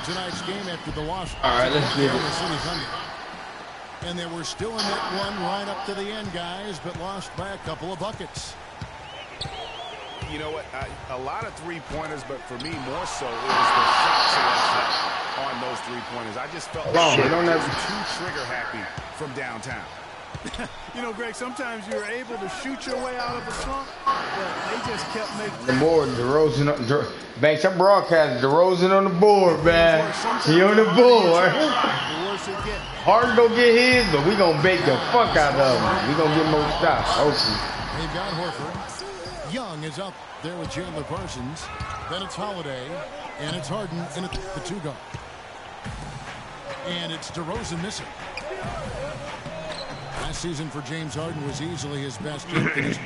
tonight's game after the loss. All right, let's do it. The City Thunder. And they were still in that one right up to the end, guys, but lost by a couple of buckets. You know what? A lot of three-pointers, but for me, more so, it was the shot selection on those three-pointers. I just felt like they were too trigger-happy from downtown. You know, Greg, sometimes you're able to shoot your way out of a slump, but they just kept making the board. DeRozan, Banks, I broadcast DeRozan on the board, man. He on the board. Hard to get his, but we gonna bake the fuck out of him. We gonna get more shots, hopefully. They've got Horford. Young is up there with Chandler Parsons. Then it's Holiday, and it's Harden in the two guard. And it's DeRozan missing. Last season for James Harden was easily his best year. Finished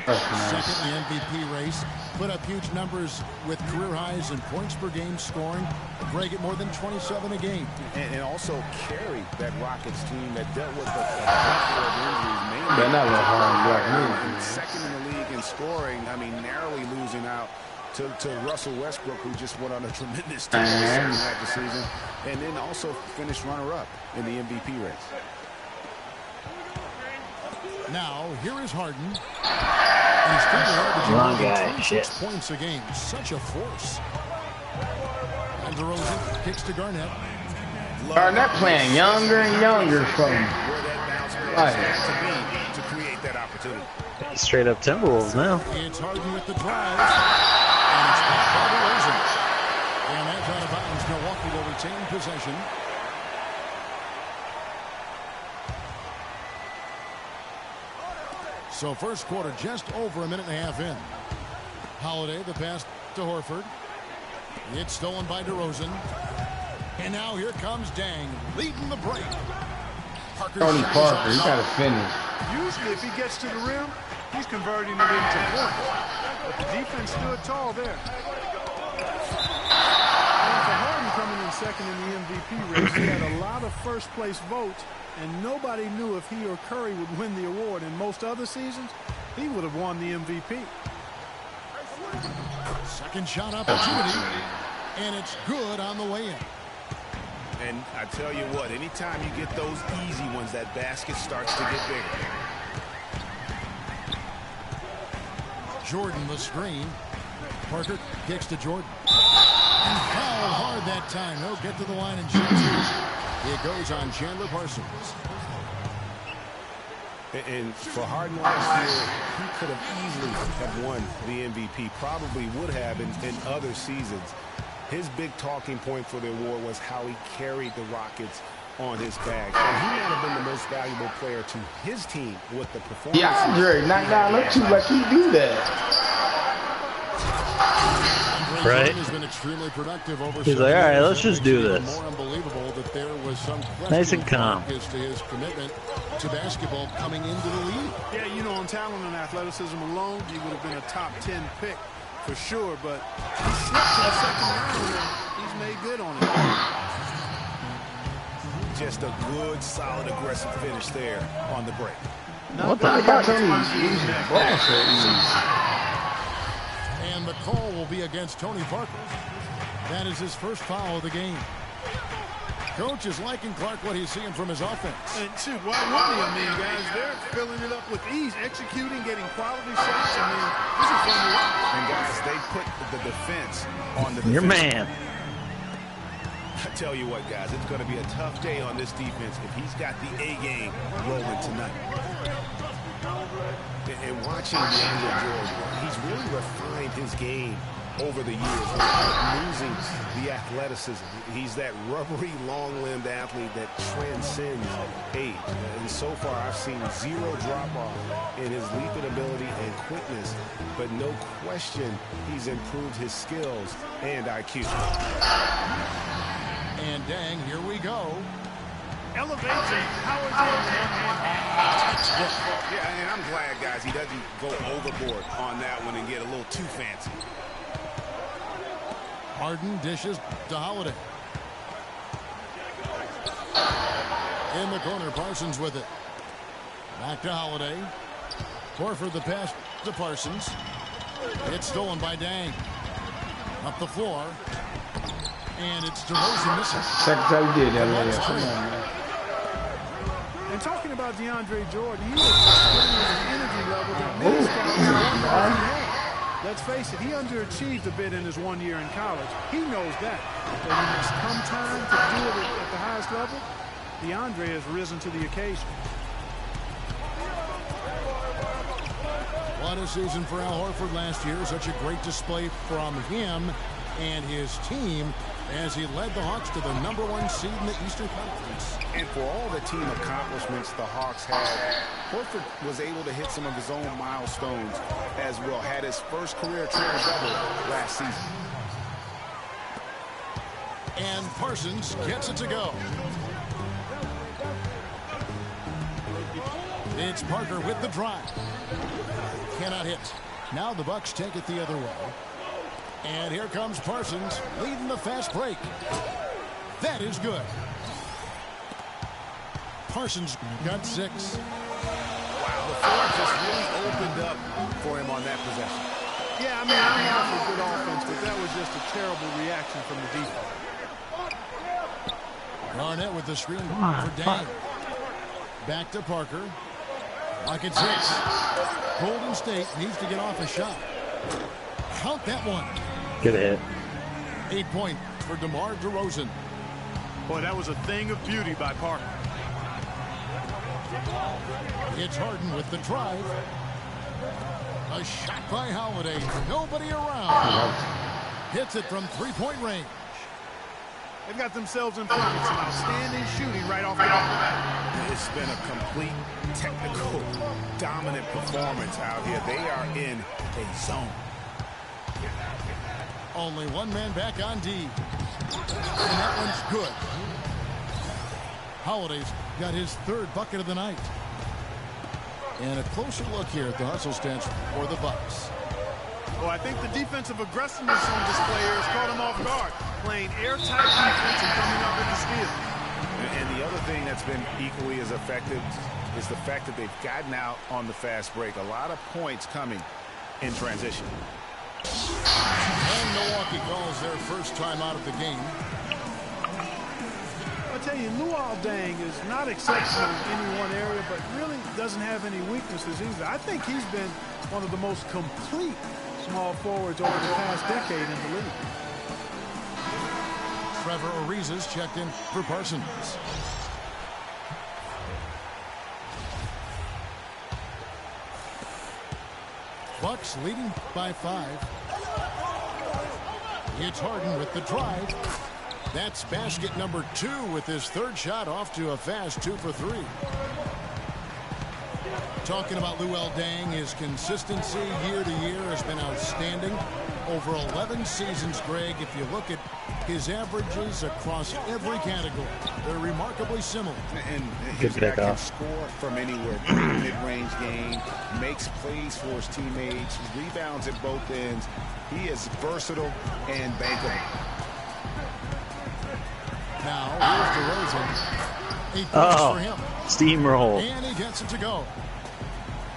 second in the MVP race. Put up huge numbers with career highs in points per game scoring. Greg at more than 27 a game. And also carried that Rockets team that dealt with the plethora of injuries. They're not hard. Second in the league in scoring. I mean, narrowly losing out to Russell Westbrook, who just went on a tremendous tear in the second half of the season. And then also finished runner-up in the MVP race. Now, here is Harden. He's Long guy, 26 points a game. Such a force. And DeRozan kicks to Garnett. Garnett playing younger and younger from to create that opportunity. Straight up Timberwolves now. It's Harden with the drive. And it's back by DeRozan. And that's out of bounds. Milwaukee will retain possession. So first quarter just over a minute and a half in. Holiday, the pass to Horford. It's stolen by DeRozan. And now here comes Dang, leading the break. Tony Parker, he got to finish. Usually if he gets to the rim, he's converting it into points. But the defense stood tall there. And for Harden coming in second in the MVP race, he had a lot of first place votes. And nobody knew if he or Curry would win the award. In most other seasons, he would have won the MVP. Second shot opportunity, and it's good on the way in. And I tell you what, anytime you get those easy ones, that basket starts to get bigger. Jordan the screen. Parker kicks to Jordan. And fouled hard that time. He'll get to the line and shoot. It goes on Chandler Parsons. And for Harden last year, he could have easily have won the MVP. Probably would have in other seasons. His big talking point for the award was how he carried the Rockets on his back. And he might have been the most valuable player to his team with the performance. Yeah, Andre, knock down look too like he do that. Right. Has been extremely productive over He's like, all right, let's just do this. More unbelievable that there was some nice and calm as to his commitment to basketball coming into the league. Yeah, you know, on talent and athleticism alone, he would have been a top 10 pick for sure. But he slipped to the second round, and he's made good on it. Just a good, solid, aggressive finish there on the break. What the fuck? And the call will be against Tony Parker. That is his first foul of the game. Coach is liking Clark what he's seeing from his offense. And shoot, why wouldn't he? I mean, guys, they're filling it up with ease, executing, getting quality shots. I mean, this is fun to watch. And guys, they put the defense on the defense. Your man. I tell you what, guys, it's going to be a tough day on this defense if he's got the A game rolling tonight. And watching DeAndre Jordan, he's really refined his game over the years without losing the athleticism. He's that rubbery, long-limbed athlete that transcends age. And so far, I've seen zero drop-off in his leaping ability and quickness, but no question he's improved his skills and IQ. And dang, here we go. Elevates and powers in. Yeah, and I'm glad, guys, he doesn't go overboard on that one and get a little too fancy. Harden dishes to Holiday. In the corner, Parsons with it. Back to Holiday. Horford the pass to Parsons. It's stolen by Dang. Up the floor. And it's DeRozan missing. Second time he did that layup. Come on, man. And talking about DeAndre Jordan, he is displaying an energy level that many scholars wonder if he had. Let's face it, he underachieved a bit in his 1 year in college. He knows that. But when it's come time to do it at the highest level, DeAndre has risen to the occasion. What a season for Al Horford last year. Such a great display from him and his team as he led the Hawks to the #1 seed in the Eastern Conference. And for all the team accomplishments the Hawks had, Horford was able to hit some of his own milestones as well. Had his first career triple-double last season. And Parsons gets it to go. It's Parker with the drive. Cannot hit. Now the Bucks take it the other way. And here comes Parsons leading the fast break. That is good. Parsons got 6. Wow, the floor just really opened up for him on that possession. Yeah, I mean, I'm all for good offense, but that was just a terrible reaction from the defense. Garnett with the screen for Dang. Back to Parker. Rockets 6. Golden State needs to get off a shot. Count that one. Good hit. 8 points for DeMar DeRozan. Boy, that was a thing of beauty by Parker. It's Harden with the drive. A shot by Holiday. Nobody around. Hits it from 3-point range. They've got themselves in front of some outstanding shooting right off the bat. It's been a complete technical, dominant performance out here. They are in a zone. Only one man back on D. And that one's good. Holiday's got his 3rd bucket of the night. And a closer look here at the hustle stats for the Bucks. Well, I think the defensive aggressiveness on display here has caught him off guard. Playing airtight defense and coming up with the steal. And the other thing that's been equally as effective is the fact that they've gotten out on the fast break. A lot of points coming in transition. And Milwaukee calls their first time out of the game. I tell you, Luol Deng is not exceptional in any one area, but really doesn't have any weaknesses either. I think he's been one of the most complete small forwards over the past decade in the league. Trevor Ariza's checked in for Parsons. Bucks leading by 5. It's Harden with the drive. That's basket number 2 with his 3rd shot off to a fast 2 for 3. Talking about Luol Deng, his consistency year to year has been outstanding. Over 11 seasons, Greg, if you look at his averages across every category, they're remarkably similar. And Good his guy can pickoff. score from anywhere. Mid-range game, makes plays for his teammates, rebounds at both ends. He is versatile and bankable. Now, here's DeRozan. 8 points for him. Steamroll. And he gets it to go.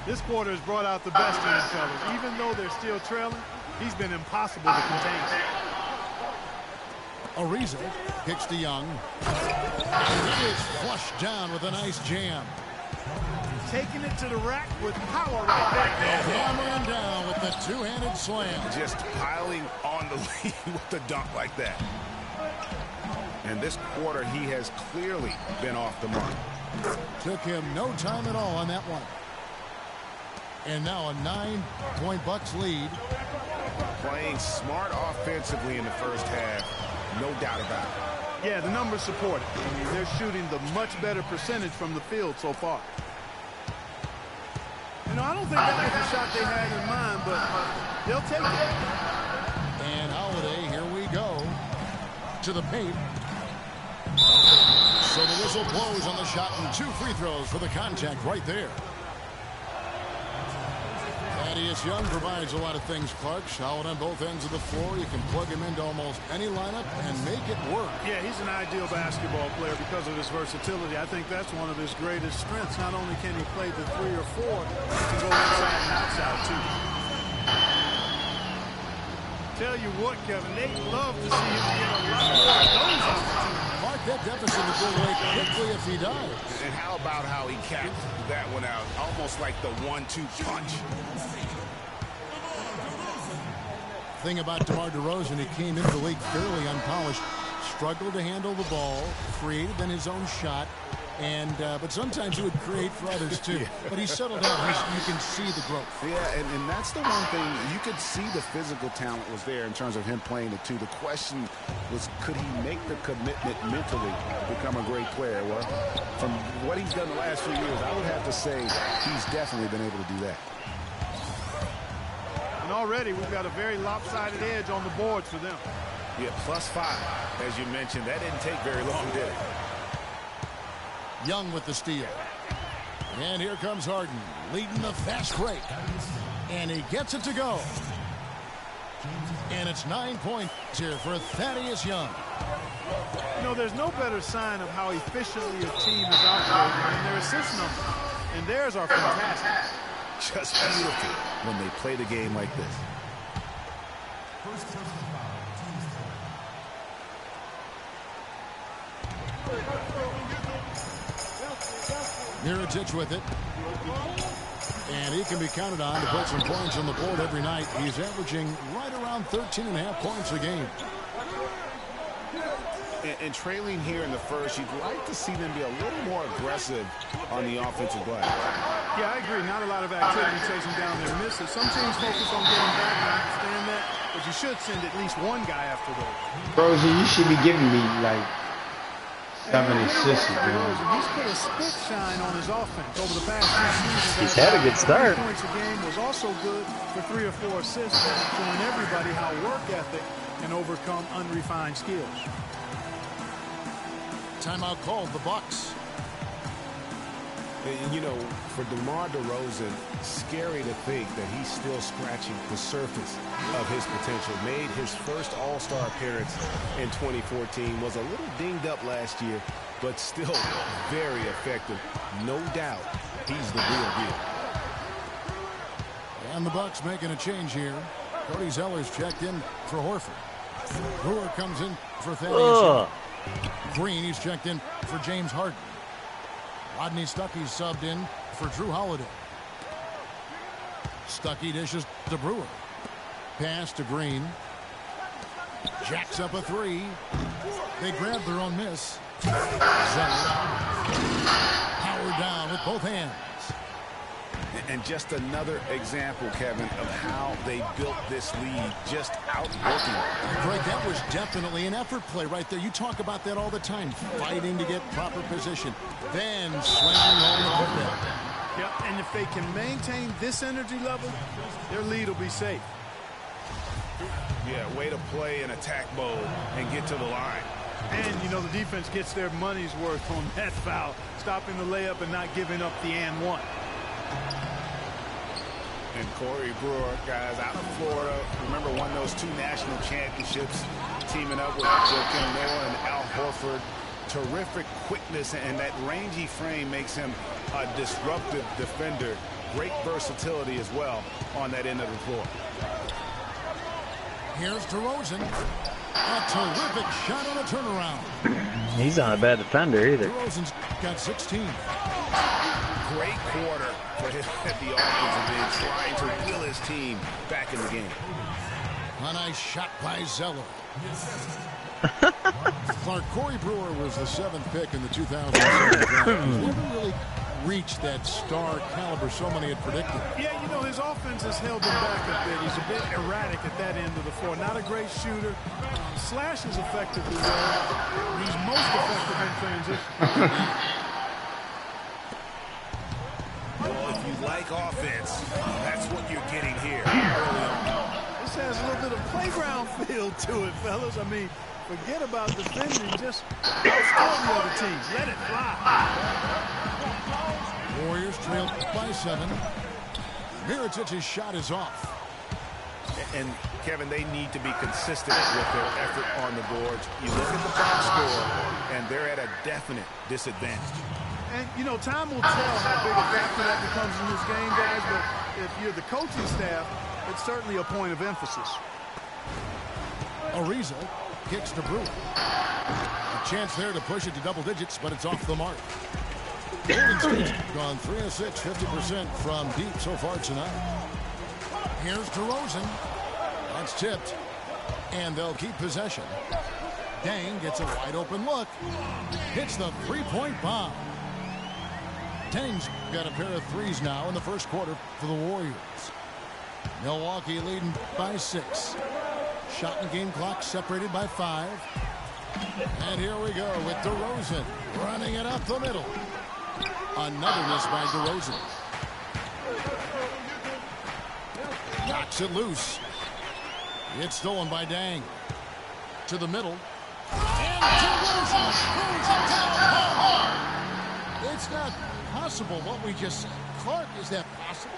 This quarter has brought out the best in these fellas. Even though they're still trailing, he's been impossible to contain. Ariza kicks to Young. And he is flushed down with a nice jam. Taking it to the rack with power right there. Hammering down with the 2-handed slam. Just piling on the lead with the dunk like that. And this quarter, he has clearly been off the mark. Took him no time at all on that one. And now a 9-point Bucks lead. Playing smart offensively in the first half, no doubt about it. Yeah, the numbers support it. I mean, they're shooting the much better percentage from the field so far. You know, I don't think that was the shot they had in mind, but they'll take it. And Holiday, here we go. To the paint. So the whistle blows on the shot and 2 free throws for the contact right there. Thaddeus Young provides a lot of things, Clark. Solid on both ends of the floor. You can plug him into almost any lineup and make it work. Yeah, he's an ideal basketball player because of his versatility. I think that's one of his greatest strengths. Not only can he play the 3 or 4, he can go inside and outside too. tell you what, Kevin, they'd love to see him get a lot more of those opportunities. Mark that deficit to go away quickly if he does. And how about how he capped that one out? Almost like the 1-2 punch. Thing about DeMar DeRozan, he came into the league fairly unpolished, struggled to handle the ball, created then his own shot, and but sometimes he would create for others too. Yeah. But he settled down. You can see the growth. Yeah, and that's the one thing. You could see the physical talent was there in terms of him playing the two. The question was, could he make the commitment mentally to become a great player? Well, from what he's done the last few years, I would have to say he's definitely been able to do that. And already we've got a very lopsided edge on the boards for them. Yeah, +5, as you mentioned. That didn't take very long, did it? Young with the steal. And here comes Harden, leading the fast break. And he gets it to go. And it's 9 points here for Thaddeus Young. You know, there's no better sign of how efficiently a team is operating than their assist numbers. And theirs are fantastic. Just beautiful when they play the game like this. Mirotic with it. And he can be counted on to put some points on the board every night. He's averaging right around 13.5 points a game. And trailing here in the first, you'd like to see them be a little more aggressive on the offensive glass. Yeah, I agree. Not a lot of activity chasing down their misses. Some teams focus on getting back, and I understand that. But you should send at least one guy after those. Rosie, you should be giving me like 7 assists. He's put a spit shine on his offense over the past 2 seasons. He's had a good start. 3 points a game was also good for 3 or 4 assists, showing everybody how work ethic can overcome unrefined skills. Timeout called, the Bucks. And, you know, for DeMar DeRozan, scary to think that he's still scratching the surface of his potential. Made his first All-Star appearance in 2014. Was a little dinged up last year, but still very effective. No doubt he's the real deal. And the Bucks making a change here. Cody Zeller's checked in for Horford. Brewer comes in for Thaddeus. Green, he's checked in for James Harden. Rodney Stuckey's subbed in for Drew Holiday. Stuckey dishes to Brewer. Pass to Green. Jacks up a 3. They grab their own miss. Zeller. Powered down with both hands. And just another example, Kevin, of how they built this lead, just outworking. Greg, that was definitely an effort play right there. You talk about that all the time, fighting to get proper position, then slamming on the putback. Yep, and if they can maintain this energy level, their lead will be safe. Yeah, way to play in attack mode and get to the line. And, you know, the defense gets their money's worth on that foul, stopping the layup and not giving up the and one. And Corey Brewer, guys, out of Florida, remember won those 2 national championships, teaming up with Joakim Noah and Al Horford. Terrific quickness, and that rangy frame makes him a disruptive defender. Great versatility as well on that end of the floor. Here's DeRozan. A terrific shot on a turnaround. He's not a bad defender either. DeRozan's got 16. Great quarter for him at the offensive end, trying to will his team back in the game. A nice shot by Zeller. Clark, Corey Brewer was the 7th pick in the 2007 draft. He's never really reached that star caliber so many had predicted. Yeah, you know, his offense has held him back a bit. He's a bit erratic at that end of the floor. Not a great shooter. Slashes effectively well. He's most effective in transition. If you like offense, that's what you're getting here. This has a little bit of playground feel to it, fellas. I mean, forget about defending. Just outscore the other team. Let it fly. Warriors trail by 7. Mirotic's shot is off. And, Kevin, they need to be consistent with their effort on the boards. You look at the box score, and they're at a definite disadvantage. And, you know, time will tell how big a factor that becomes in this game, guys. But if you're the coaching staff, it's certainly a point of emphasis. Ariza kicks to Brewer. A chance there to push it to double digits, but it's off the mark. Golden State's gone 3 of 6, 50% from deep so far tonight. Here's DeRozan. That's tipped, and they'll keep possession. Dang gets a wide open look. Hits the three-point bomb. Dang's got a pair of threes now in the first quarter for the Warriors. Milwaukee leading by 6. Shot and game clock separated by 5. And here we go with DeRozan running it up the middle. Another miss by DeRozan. Knocks it loose. It's stolen by Dang. To the middle. And DeRozan throws it down hard. It's not possible what we just said. Clark, is that possible?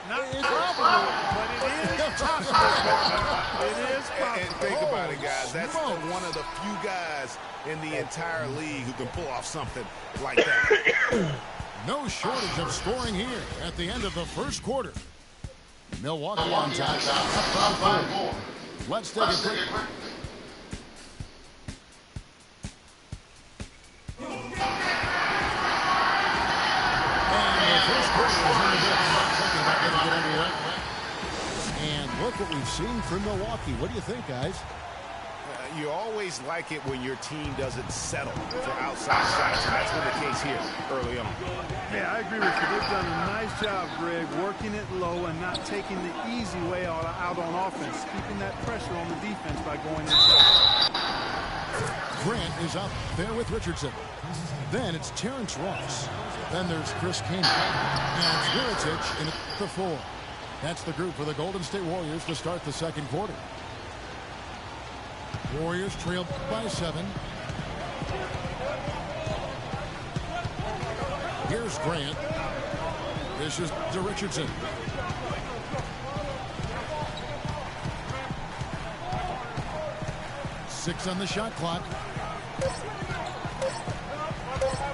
Not probable, but it is possible. It is possible. And think about it, guys. That's one of the few guys in the entire league who can pull off something like that. No shortage of scoring here at the end of the first quarter. Milwaukee on top. Up by 4. Let's take a quick. And the first quarter is in the books. Something about going to get underway. And look what we've seen from Milwaukee. What do you think, guys? You always like it when your team doesn't settle for outside shots, and that's been the case here early on. Yeah, I agree with you. They've done a nice job, Greg, working it low and not taking the easy way out on offense, keeping that pressure on the defense by going inside. Grant is up there with Richardson. Then it's Terrence Ross. Then there's Chris Kaman. And it's Mirotic in the 4. That's the group for the Golden State Warriors to start the second quarter. Warriors trail by 7. Here's Grant. This is to Richardson. Six on the shot clock.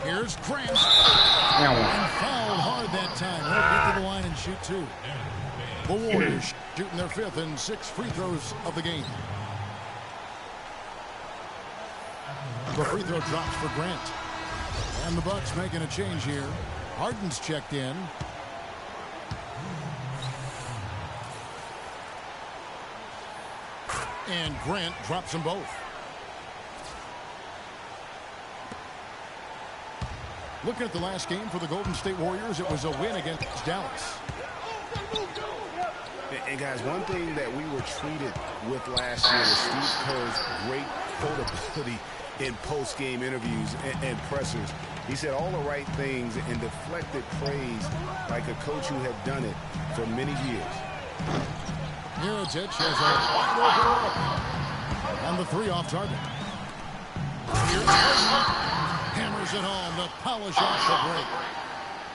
Here's Grant. And fouled hard that time. He'll get to the line and shoot 2. The Warriors shooting their 5th and 6th free throws of the game. The free throw drops for Grant. And the Bucks making a change here. Harden's checked in. And Grant drops them both. Looking at the last game for the Golden State Warriors, it was a win against Dallas. And guys, one thing that we were treated with last year was Steve Kerr's great quotability in post-game interviews and pressers. He said all the right things and deflected praise like a coach who had done it for many years. Mirotic has a wide open look. On the 3 off target. Here's hammers it home to polish off the break.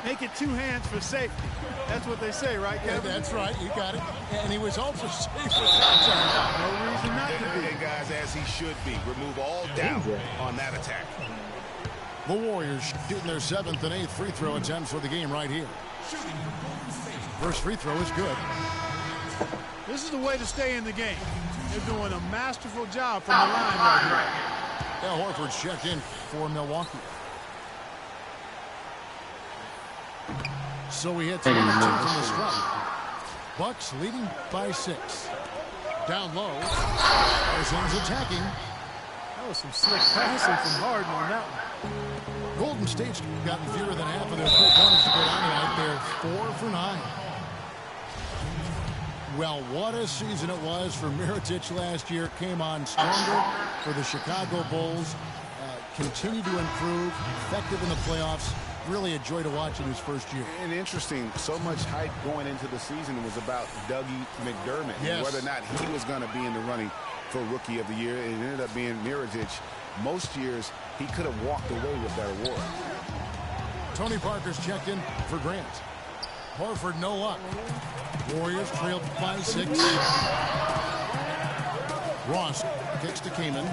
Make it 2 hands for safety. That's what they say, right, Kevin? Yeah, that's right. You got it. And he was also safe with that. No reason not to be. And guys, as he should be. Remove all doubt on that attack. The Warriors shooting their 7th and 8th free throw attempts for the game right here. First free throw is good. This is the way to stay in the game. They're doing a masterful job from the line right here. Al Horford's checked in for Milwaukee. So we hit to number 2 from the scrum. Bucks leading by 6. Down low. Parsons attacking. That was some slick passing from Harden on that one. Golden State's gotten fewer than half of their 3 points to go down tonight. They're 4 for 9. Well, what a season it was for Mirotic last year. Came on stronger for the Chicago Bulls. Continued to improve. Effective in the playoffs. Really a joy to watch in his first year. And interesting, so much hype going into the season was about Dougie McDermott. Yes. And whether or not he was going to be in the running for Rookie of the Year. It ended up being Mirotic. Most years, he could have walked away with that award. Tony Parker's checked in for Grant. Horford, no luck. Warriors trailed by 6. Ross kicks to Kaman.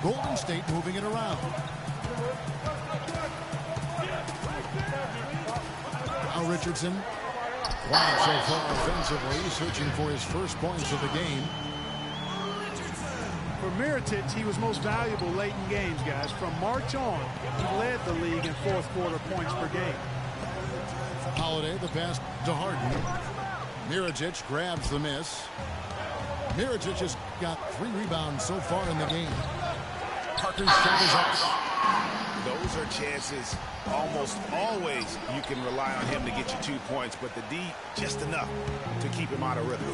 Golden State moving it around. Now Richardson. Quiet so far offensively, searching for his first points of the game. For Mirotic, he was most valuable late in games, guys. From March on, he led the league in fourth quarter points per game. Holiday, the pass to Harden. Mirotic grabs the miss. Mirotic has got 3 rebounds so far in the game. Parker's shot is off. Those are chances almost always you can rely on him to get you 2 points, but the D just enough to keep him out of rhythm.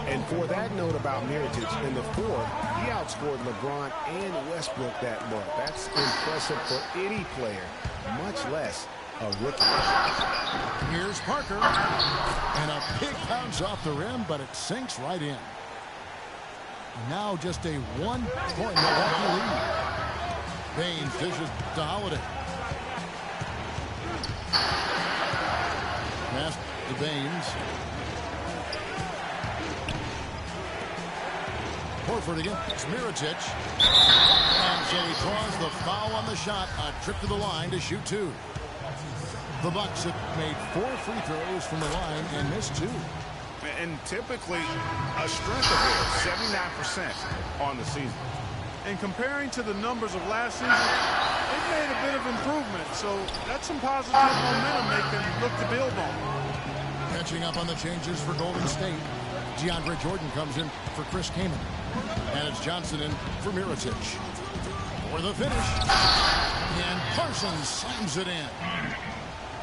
And for that note about Mirotic, in the fourth, he outscored LeBron and Westbrook that month. That's impressive for any player, much less a rookie. Here's Parker. And a big bounce off the rim, but it sinks right in. Now just a 1-point Milwaukee lead. Baines dishes to Holiday. Pass to Baines. Horford against Mirotic. And so he draws the foul on the shot. A trip to the line to shoot 2. The Bucks have made 4 free throws from the line and missed 2. And typically a strength of theirs, 79% on the season. And comparing to the numbers of last season, they've made a bit of improvement. So that's some positive momentum they can look to build on. Catching up on the changes for Golden State. DeAndre Jordan comes in for Chris Kaman. And it's Johnson in for Mirotic. For the finish. And Parsons slams it in.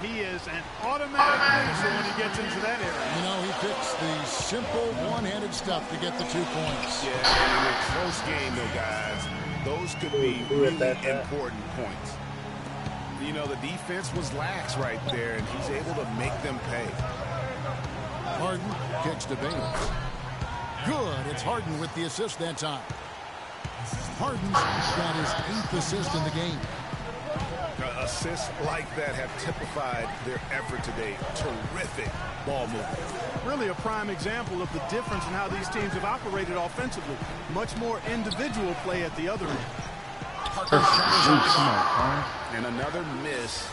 He is an automatic finisher when he gets into that area. You know, he picks the simple one-handed stuff to get the 2 points. Yeah, and in a close game, though, guys, those could be really important points. You know, the defense was lax right there, and he's able to make them pay. Harden kicks to Baines. Good. It's Harden with the assist that time. Harden's got his 8th assist in the game. Assists like that have typified their effort today. Terrific ball movement. Really a prime example of the difference in how these teams have operated offensively. Much more individual play at the other end. And another miss.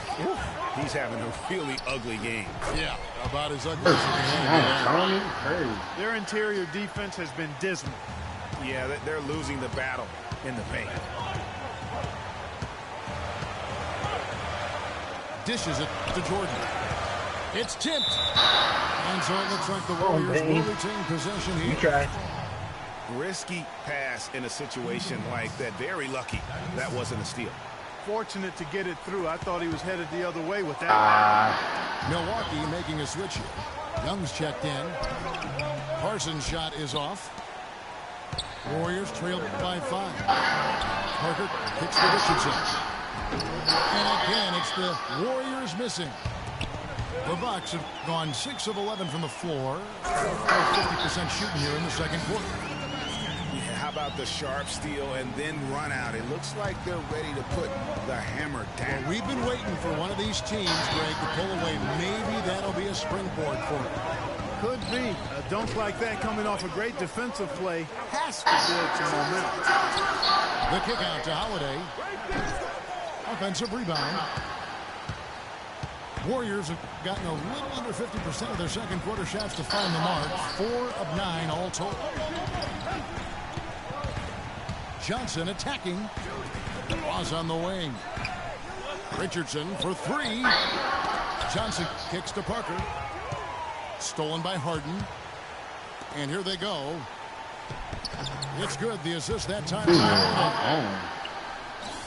He's having a really ugly game. Yeah, about as ugly as you can have. Their interior defense has been dismal. Yeah, they're losing the battle in the paint. Dishes it to Jordan. It's tipped. And so it looks like the Warriors will retain possession here. You try. Risky pass in a situation like that. Very lucky that wasn't a steal. Fortunate to get it through. I thought he was headed the other way with that. Milwaukee making a switch here. Young's checked in. Parsons' shot is off. Warriors trail by 5. Parker kicks to Richardson. And again, it's the Warriors missing. The Bucks have gone 6 of 11 from the floor. 50% shooting here in the second quarter. Yeah, how about the sharp steal and then run out? It looks like they're ready to put the hammer down. Well, we've been waiting for one of these teams, Greg, to pull away. Maybe that'll be a springboard for it. Could be. A dunk like that coming off a great defensive play has to build some momentum. The kick out to Holiday. Offensive rebound. Warriors have gotten a little under 50% of their second quarter shots to find the mark. 4 of 9 all total. Johnson attacking. Ross on the wing. Richardson for 3. Johnson kicks to Parker. Stolen by Harden. And here they go. It's good. The assist that time.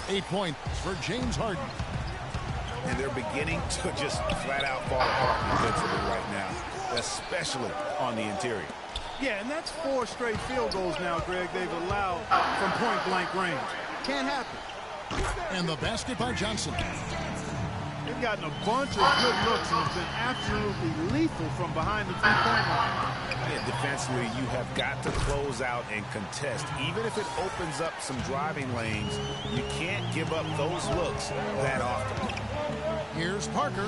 8 points for James Harden. And they're beginning to just flat out fall apart defensively right now, especially on the interior. Yeah, and that's 4 straight field goals now, Greg, they've allowed from point-blank range. Can't happen. And the basket by Johnson. They've gotten a bunch of good looks and have been absolutely lethal from behind the three-point line. Yeah, defensively, you have got to close out and contest. Even if it opens up some driving lanes, you can't give up those looks that often. Here's Parker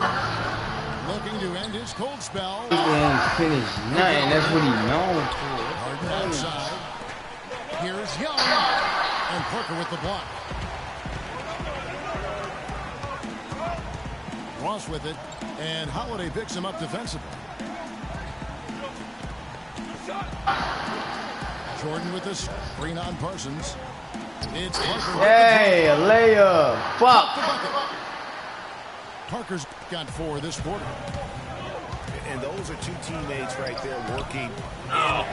looking to end his cold spell. He didn't finish nothing. That's what he's known for. Harden outside. Here's Young. And Parker with the block. Ross with it. And Holiday picks him up defensively. Jordan with the screen on Parsons. It's Parker. Hey, a layup. Fuck. Parker's got 4 this quarter. And those are two teammates right there working in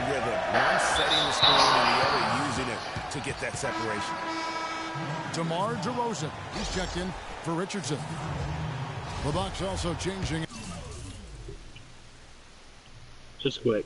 rhythm. One setting the screen and the other using it to get that separation. DeMar DeRozan. He's checked in for Richardson. The Bucks also changing. Just quick.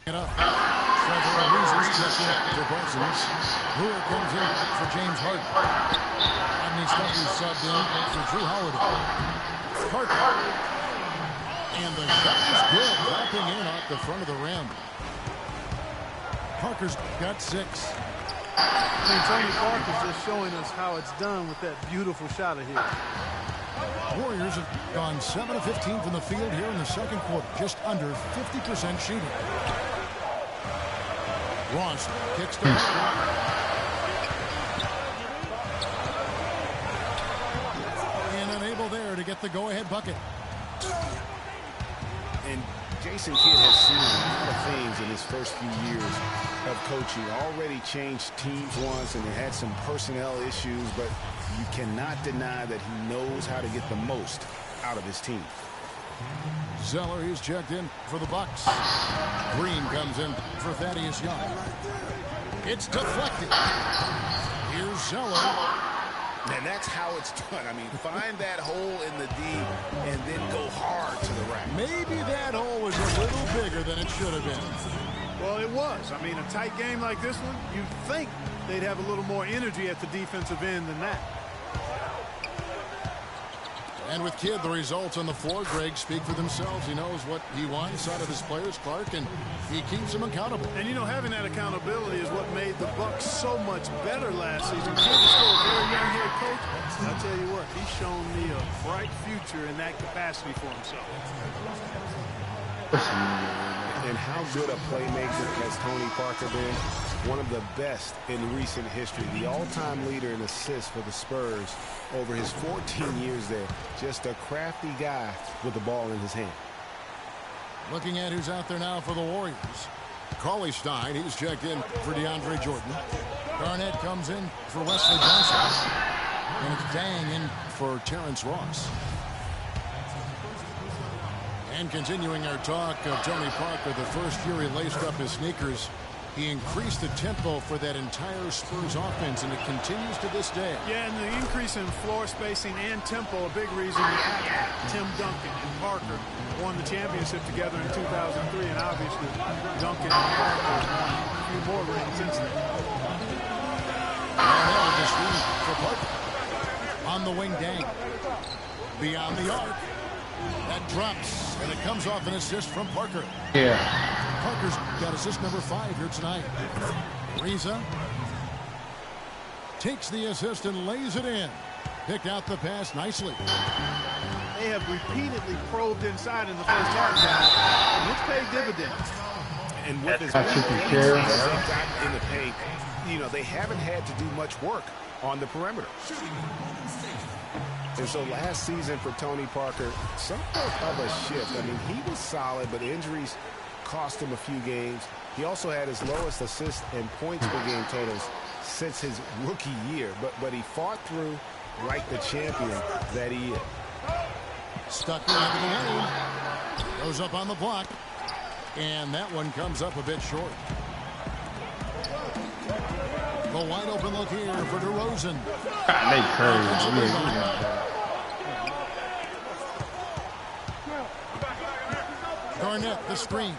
It up. Several reasons for Parsons. Brewer comes in for James Harden. Rodney Stuckey subbed in for Drew Holiday. Parker. And the shot is good. Dropping in off the front of the rim. Parker's got 6. I mean, Tony Parker's just showing us how it's done with that beautiful shot of his. Warriors have gone 7 of 15 from the field here in the second quarter. Just under 50% shooting. Ross kicks to and unable there to get the go-ahead bucket. And Jason Kidd has seen a lot of things in his first few years of coaching. Already changed teams once and had some personnel issues, but you cannot deny that he knows how to get the most out of his team. Zeller, he's checked in for the Bucks. Green comes in for Thaddeus Young. It's deflected. Here's Zeller. And that's how it's done. I mean, find that hole in the D and then go hard to the rack. Maybe that hole was a little bigger than it should have been. Well, it was. I mean, a tight game like this one, you'd think they'd have a little more energy at the defensive end than that. And with Kidd, the results on the floor, Greg, speak for themselves. He knows what he wants out of his players, Clark, and he keeps them accountable. And, you know, having that accountability is what made the Bucks so much better last season. Kidd is still a very young head coach. I'll tell you what, he's shown me a bright future in that capacity for himself. And how good a playmaker has Tony Parker been? One of the best in recent history. The all-time leader in assists for the Spurs over his 14 years there. Just a crafty guy with the ball in his hand. Looking at who's out there now for the Warriors. Cauley Stein, he's checked in for DeAndre Jordan. Garnett comes in for Wesley Johnson. And it's Dang in for Terrence Ross. And continuing our talk of Tony Parker, the first year he laced up his sneakers, he increased the tempo for that entire Spurs offense, and it continues to this day. Yeah, and the increase in floor spacing and tempo, a big reason that Tim Duncan and Parker won the championship together in 2003, and obviously Duncan and Parker won a few more rings since then. And now the screen for Parker. On the wing, Dang. Beyond the arc. That drops, and it comes off an assist from Parker. Yeah. Parker's got assist number 5 here tonight. Reza takes the assist and lays it in. Picked out the pass nicely. They have repeatedly probed inside in the first half, and it's paid dividends. And with his in the paint, you know, they haven't had to do much work on the perimeter. And so last season for Tony Parker, somewhat of a shift. I mean, he was solid, but injuries cost him a few games. He also had his lowest assists and points per game totals since his rookie year. But he fought through like the champion that he is. Stuck into the lane. Goes up on the block. And that one comes up a bit short. The wide open look here for DeRozan. They crazy. Garnett, the screen.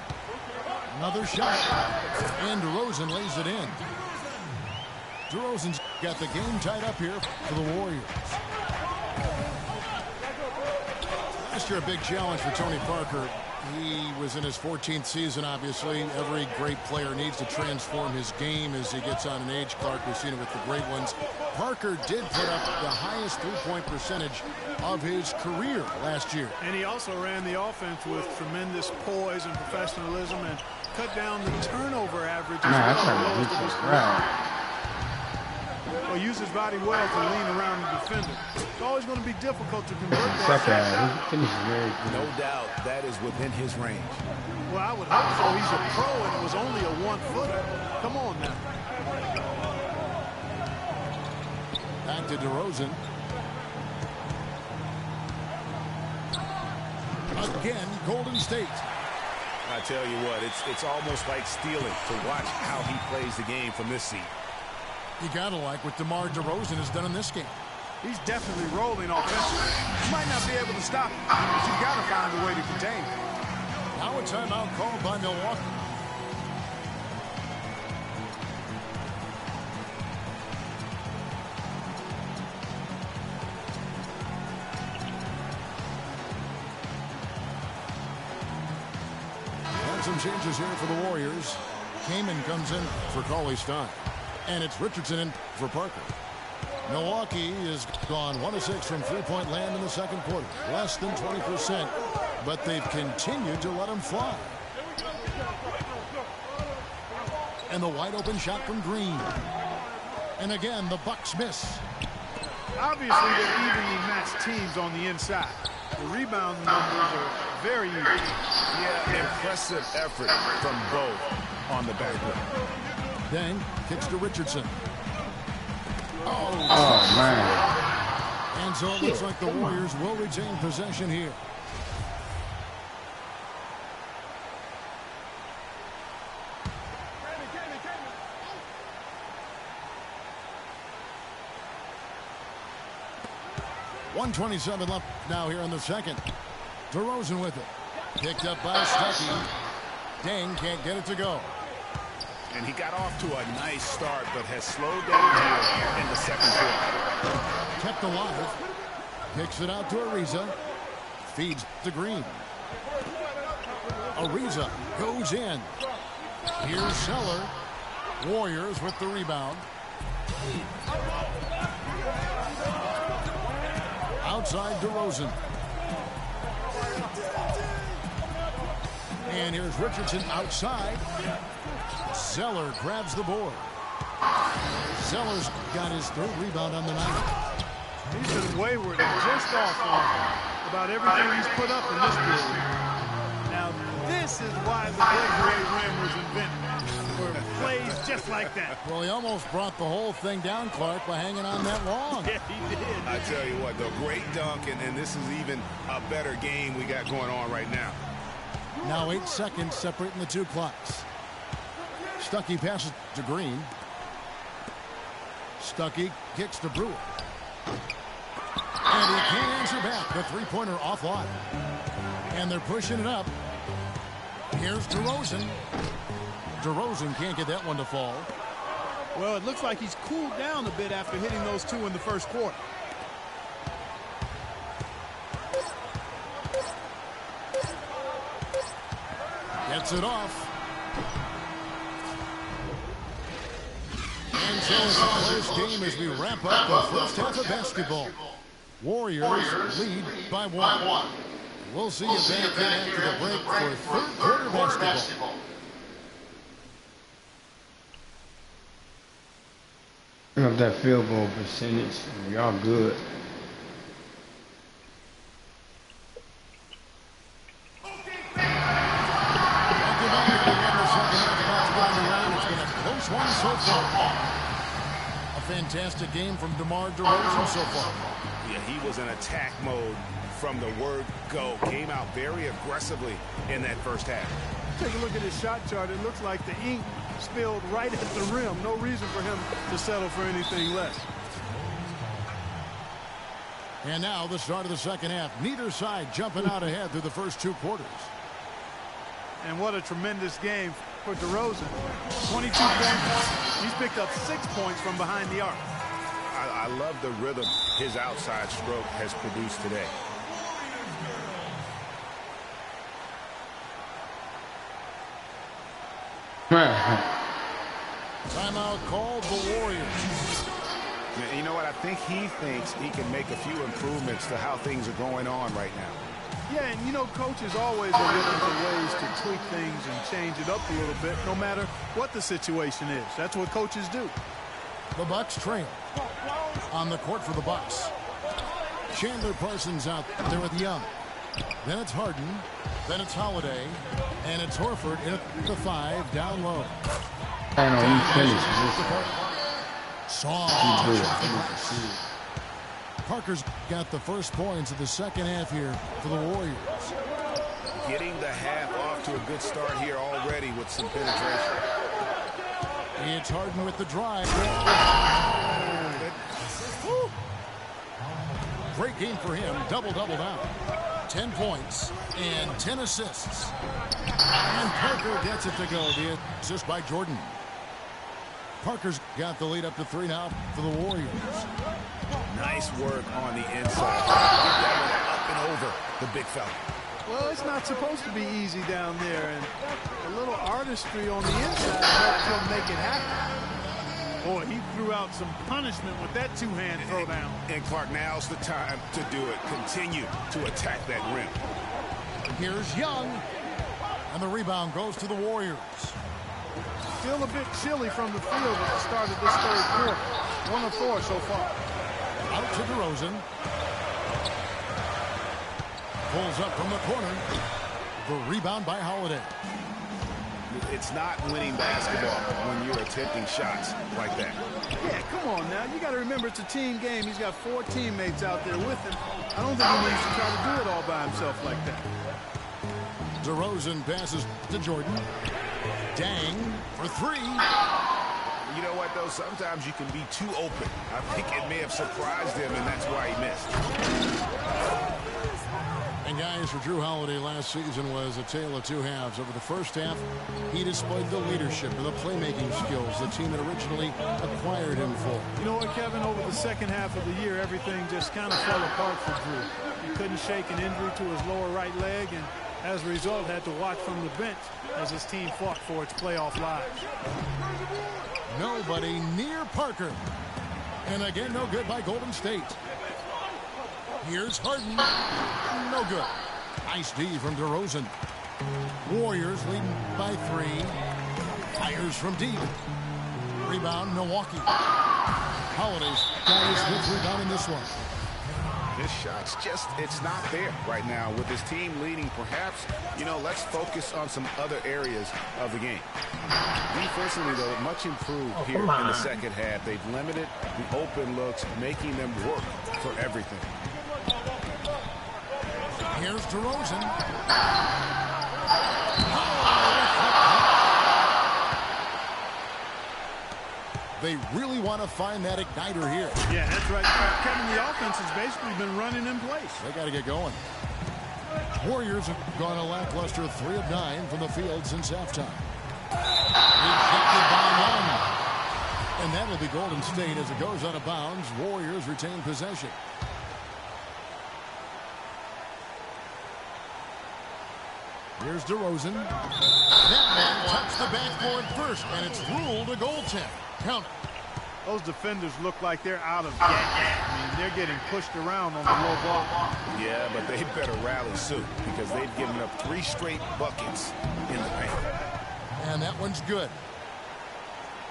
Another shot. And DeRozan lays it in. DeRozan's got the game tied up here for the Warriors. Last year, a big challenge for Tony Parker He was in his 14th season, obviously. Every great player needs to transform his game as he gets on an age, Clark. We've seen it with the great ones. Parker did put up the highest three-point percentage of his career last year. And he also ran the offense with tremendous poise and professionalism and cut down the turnover average as well. Well, use his body well to lean around the defender. It's always going to be difficult to convert that. No doubt that is within his range. Well, I would hope so. He's a pro and it was only a one-footer. Come on now. Back to DeRozan. Again, Golden State. I tell you what, it's almost like stealing to watch how he plays the game from this seat. You gotta like what DeMar DeRozan has done in this game. He's definitely rolling offensively. You might not be able to stop him, but you gotta find a way to contain him. Now a timeout called by Milwaukee. And some changes here for the Warriors. Kaman comes in for Cauley-Stein. And it's Richardson in for Parker. Milwaukee is gone 1 of 6 from three-point land in the second quarter. Less than 20%, but they've continued to let him fly. And the wide-open shot from Green. And again, the Bucks miss. Obviously, they're evenly matched teams on the inside. The rebound numbers are very even. Yeah, impressive effort from both on the backcourt. Deng kicks to Richardson. Oh, man. And so it looks like the Warriors will retain possession here. .127 left now here in the second. DeRozan with it. Picked up by Stuckey. Deng can't get it to go. And he got off to a nice start, but has slowed down here in the second quarter. Kept alive. Kicks it out to Ariza. Feeds to Green. Ariza goes in. Here's Zeller. Warriors with the rebound. Outside DeRozan. And here's Richardson outside. Zeller grabs the board. Zeller's got his third rebound on the night. He's been wayward and just off on about everything he's put up in this period. Now, this is why the breakaway rim was invented. For plays just like that. Well, he almost brought the whole thing down, Clark, by hanging on that long. Yeah, he did. I tell you what, though, great dunk, and this is even a better game we got going on right now. Now 8 seconds separating the two clocks. Stuckey passes to Green. Stuckey kicks to Brewer. And he can't answer back. The three-pointer offline. And they're pushing it up. Here's DeRozan. DeRozan can't get that one to fall. Well, it looks like he's cooled down a bit after hitting those two in the first quarter. Gets it off. And so it's a close game as we wrap up the first half of basketball. Warriors lead by 1. We'll see you back in after the break for third quarter basketball. Bring up that field goal percentage. Y'all good. Close one so far. A fantastic game from DeMar DeRozan so far. Yeah, he was in attack mode from the word go. Came out very aggressively in that first half. Take a look at his shot chart. It looks like the ink spilled right at the rim. No reason for him to settle for anything less. And now the start of the second half. Neither side jumping out ahead through the first 2 quarters. And what a tremendous game for DeRozan. 22 points. He's picked up 6 points from behind the arc. I love the rhythm his outside stroke has produced today. Timeout called the Warriors. You know what? I think he thinks he can make a few improvements to how things are going on right now. Yeah, and you know, coaches always are looking for ways to tweak things and change it up a little bit, no matter what the situation is. That's what coaches do. The Bucks trail. On the court for the Bucks. Chandler Parsons out there with Young. Then it's Harden. Then it's Holiday. And it's Horford in at the 5 down low. I know he's finished. Parker's got the first points of the second half here for the Warriors. Getting the half off to a good start here already with some penetration. It's Harden with the drive. Great game for him. Double-double now. 10 points and 10 assists. And Parker gets it to go. The assist by Jordan. Parker's got the lead up to 3 now for the Warriors. Nice work on the inside. Get that one up and over the big fella. Well, it's not supposed to be easy down there, and a little artistry on the inside helped him make it happen. Boy, he threw out some punishment with that two-hand throwdown. And Clark, now's the time to do it. Continue to attack that rim. Here's Young. And the rebound goes to the Warriors. Still a bit chilly from the field at the start of this third quarter. 1 of 4 so far. Out to DeRozan. Pulls up from the corner. The rebound by Holiday. It's not winning basketball when you're attempting shots like that. Yeah, come on now. You got to remember it's a team game. He's got 4 teammates out there with him. I don't think he needs to try to do it all by himself like that. DeRozan passes to Jordan. Dang for 3. You know what, though? Sometimes you can be too open. I think it may have surprised him, and that's why he missed. And guys, for Jrue Holiday last season was a tale of 2 halves. Over the first half, he displayed the leadership and the playmaking skills the team had originally acquired him for. You know what, Kevin? Over the second half of the year, everything just kind of fell apart for Jrue. He couldn't shake an injury to his lower right leg, and as a result, had to watch from the bench as his team fought for its playoff lives. Nobody near Parker. And again, no good by Golden State. Here's Harden. No good. Nice D from DeRozan. Warriors leading by 3. Fires from deep. Rebound, Milwaukee. Holiday's got his 5th rebound in this one. His shot's just, it's not there right now. With his team leading, perhaps, you know, let's focus on some other areas of the game. Defensively, though, much improved here in the second half. They've limited the open looks, making them work for everything. Here's DeRozan. They really want to find that igniter here. Yeah, that's right. Kevin, the offense has basically been running in place. They got to get going. Warriors have gone a lackluster 3 of 9 from the field since halftime. Rejected by Young. And that'll be Golden State as it goes out of bounds. Warriors retain possession. Here's DeRozan. That man touched the backboard first, and it's ruled a goaltend. Count it. Those defenders look like they're out of gas. I mean, they're getting pushed around on the low block. Yeah, but they better rally soon because they've given up 3 straight buckets in the paint. And that one's good.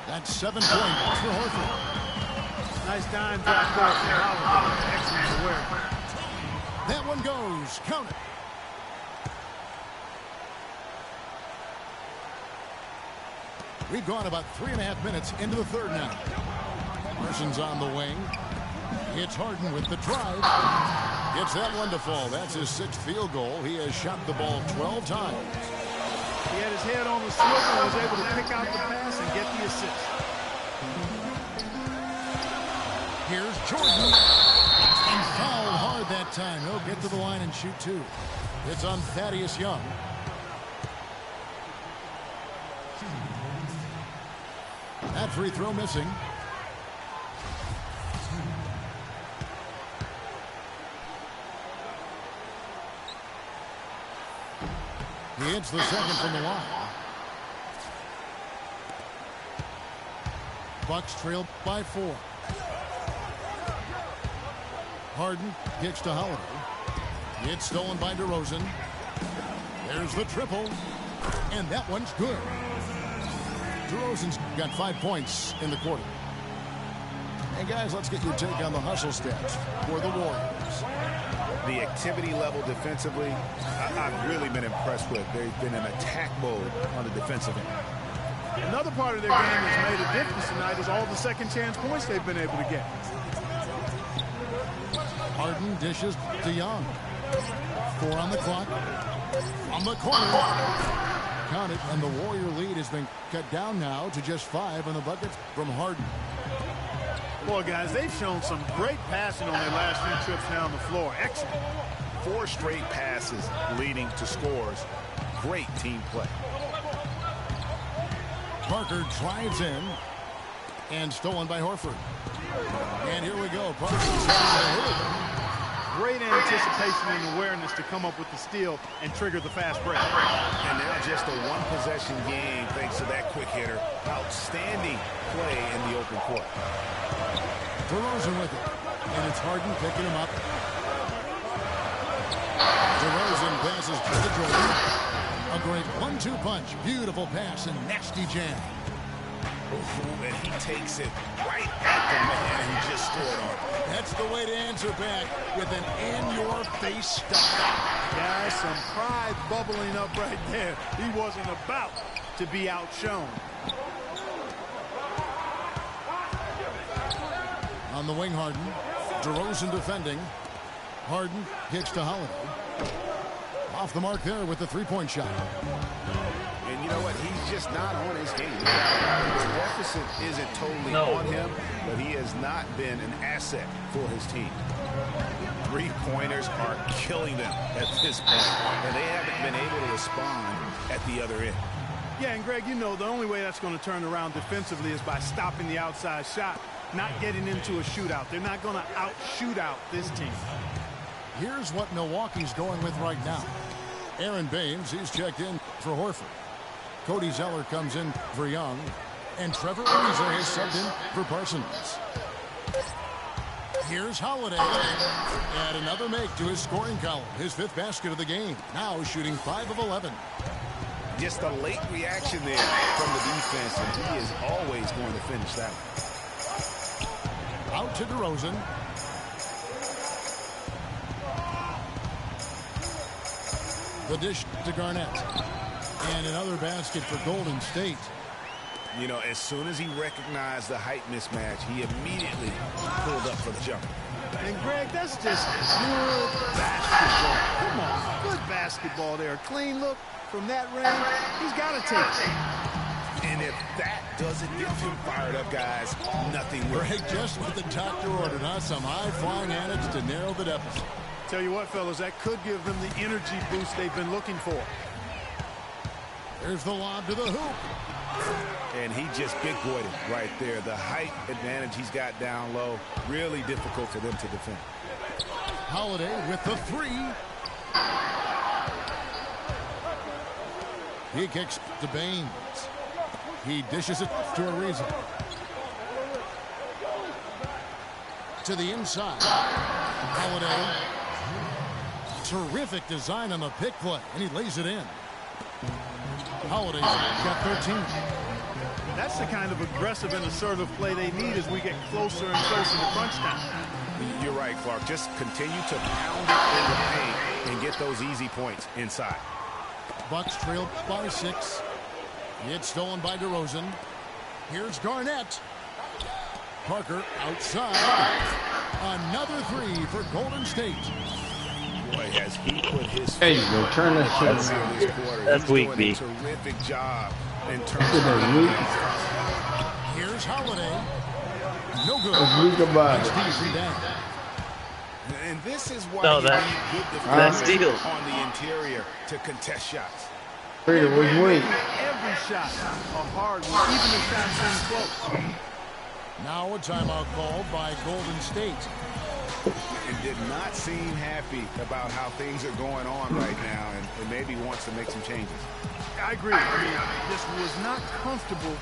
That's 7 points for Horford. Nice dime drop there for Holiday. Excellent work. That one goes. Count it. We've gone about 3.5 minutes into the third now. Parsons on the wing. It's Harden with the drive. Gets that one to fall. That's his 6th field goal. He has shot the ball 12 times. He had his head on the swivel and was able to pick out the pass and get the assist. Here's Jordan. And fouled hard that time. He'll get to the line and shoot 2. It's on Thaddeus Young. That free throw missing. He hits the second from the line. Bucks trail by 4. Harden kicks to Holiday. It's stolen by DeRozan. There's the triple. And that one's good. DeRozan's got 5 points in the quarter. And guys, let's get your take on the hustle stats for the Warriors. The activity level defensively, I've really been impressed with. They've been in attack mode on the defensive end. Another part of their game that's made a difference tonight is all the second chance points they've been able to get. Harden dishes to Young. 4 on the clock. On the corner. Count it, and the Warrior lead has been cut down now to just 5 on the bucket from Harden. Boy, guys, they've shown some great passing on their last few trips down the floor. Excellent. 4 straight passes leading to scores. Great team play. Parker drives in and stolen by Horford. And here we go. Parker. Great anticipation and awareness to come up with the steal and trigger the fast break. And now just a one-possession game thanks to that quick hitter. Outstanding play in the open court. DeRozan with it. And it's Harden picking him up. DeRozan passes to the Jordan. A great 1-2 punch. Beautiful pass and nasty jam. And he takes it right at the man who just scored on. That's the way to answer back with an in-your-face stop. Guys, some pride bubbling up right there. He wasn't about to be outshone. On the wing, Harden. DeRozan defending. Harden kicks to Holiday. Off the mark there with the three-point shot. And you know what? He's just not on his game. The deficit isn't totally on him, but he has not been an asset for his team. Three-pointers are killing them at this point, and they haven't been able to respond at the other end. Yeah, and Greg, you know, the only way that's going to turn around defensively is by stopping the outside shot, not getting into a shootout. They're not going to out-shootout this team. Here's what Milwaukee's going with right now. Aaron Baines, he's checked in for Horford. Cody Zeller comes in for Young. And Trevor Ariza has subbed in for Parsons. Here's Holiday. Add another make to his scoring column. His 5th basket of the game. Now shooting 5 of 11. Just a late reaction there from the defense, and he is always going to finish that one. Out to DeRozan. The dish to Garnett. And another basket for Golden State. You know, as soon as he recognized the height mismatch, he immediately pulled up for the jumper. And, Greg, that's just good basketball. Come on, good basketball there. Clean look from that range. He's got to take it. And if that doesn't get him fired up, guys, nothing will. Greg, just what the doctor ordered, huh? Some high-flying antics to narrow the deficit. Tell you what, fellas, that could give them the energy boost they've been looking for. There's the lob to the hoop. And he just big-boyed it right there. The height advantage he's got down low, really difficult for them to defend. Holiday with the 3. He kicks to Baines. He dishes it to Ariza. To the inside. Holiday. Terrific design on the pick play, and he lays it in. Holiday's got 13. That's the kind of aggressive and assertive play they need as we get closer and closer to crunch time. You're right, Clark. Just continue to pound it in the paint and get those easy points inside. Bucks trail by 6. It's stolen by DeRozan. Here's Garnett. Parker outside. Another 3 for Golden State. Boy, has he put his There you go. Turn that shit around. That's weak, B. A terrific job in terms of Here's Holiday. No good. Weak about it. Easy down. And this is why No, you that- need good that defense steal. on the interior to contest shots. Freedom was weak. Every shot a hard one, even the shots seem close. Now a timeout called by Golden State. And did not seem happy about how things are going on right now, and maybe wants to make some changes. I agree. I mean, this was not comfortable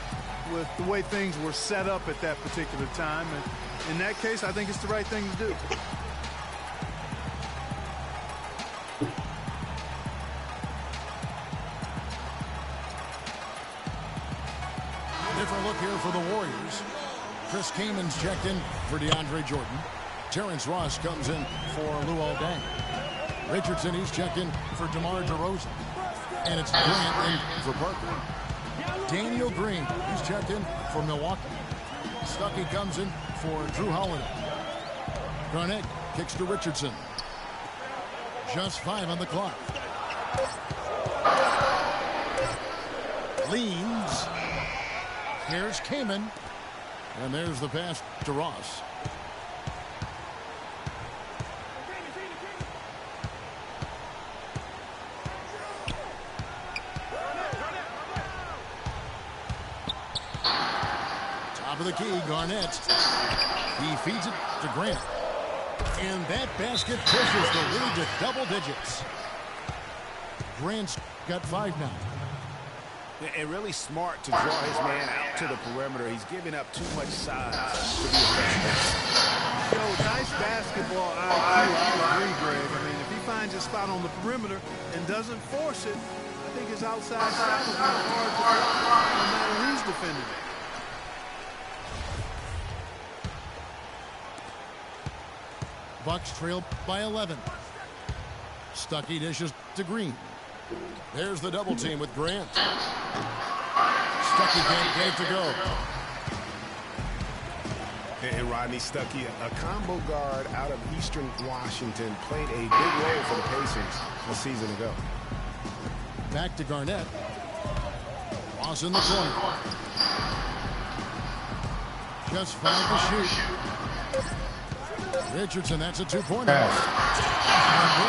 with the way things were set up at that particular time. And in that case, I think it's the right thing to do. Different look here for the Warriors. Chris Kamen's checked in for DeAndre Jordan. Terrence Ross comes in for Luol Deng. Richardson, he's checked in for DeMar DeRozan. And it's Grant in for Parker. Daniel Green, he's checked in for Milwaukee. Stuckey comes in for Drew Holiday. Garnett kicks to Richardson. Just 5 on the clock. Leans. Here's Kaman. And there's the pass to Ross. Top of the key, Garnett. He feeds it to Grant. And that basket pushes the lead to double digits. Grant's got 5 now. And really smart to draw his man out to the perimeter. He's giving up too much size to be effective. Yo, nice basketball IQ. I agree, Greg. I mean, if he finds a spot on the perimeter and doesn't force it, I think his outside shot will be hard to block no matter who's defending it. Bucks trail by 11. Stuckey dishes to Green. There's the double team with Grant. Stuckey can't get it to go. And Rodney Stuckey, a combo guard out of Eastern Washington, played a big role for the Pacers a season ago. Back to Garnett. Ross in the corner. Just 5 to shoot. Richardson, that's a 2-pointer. And there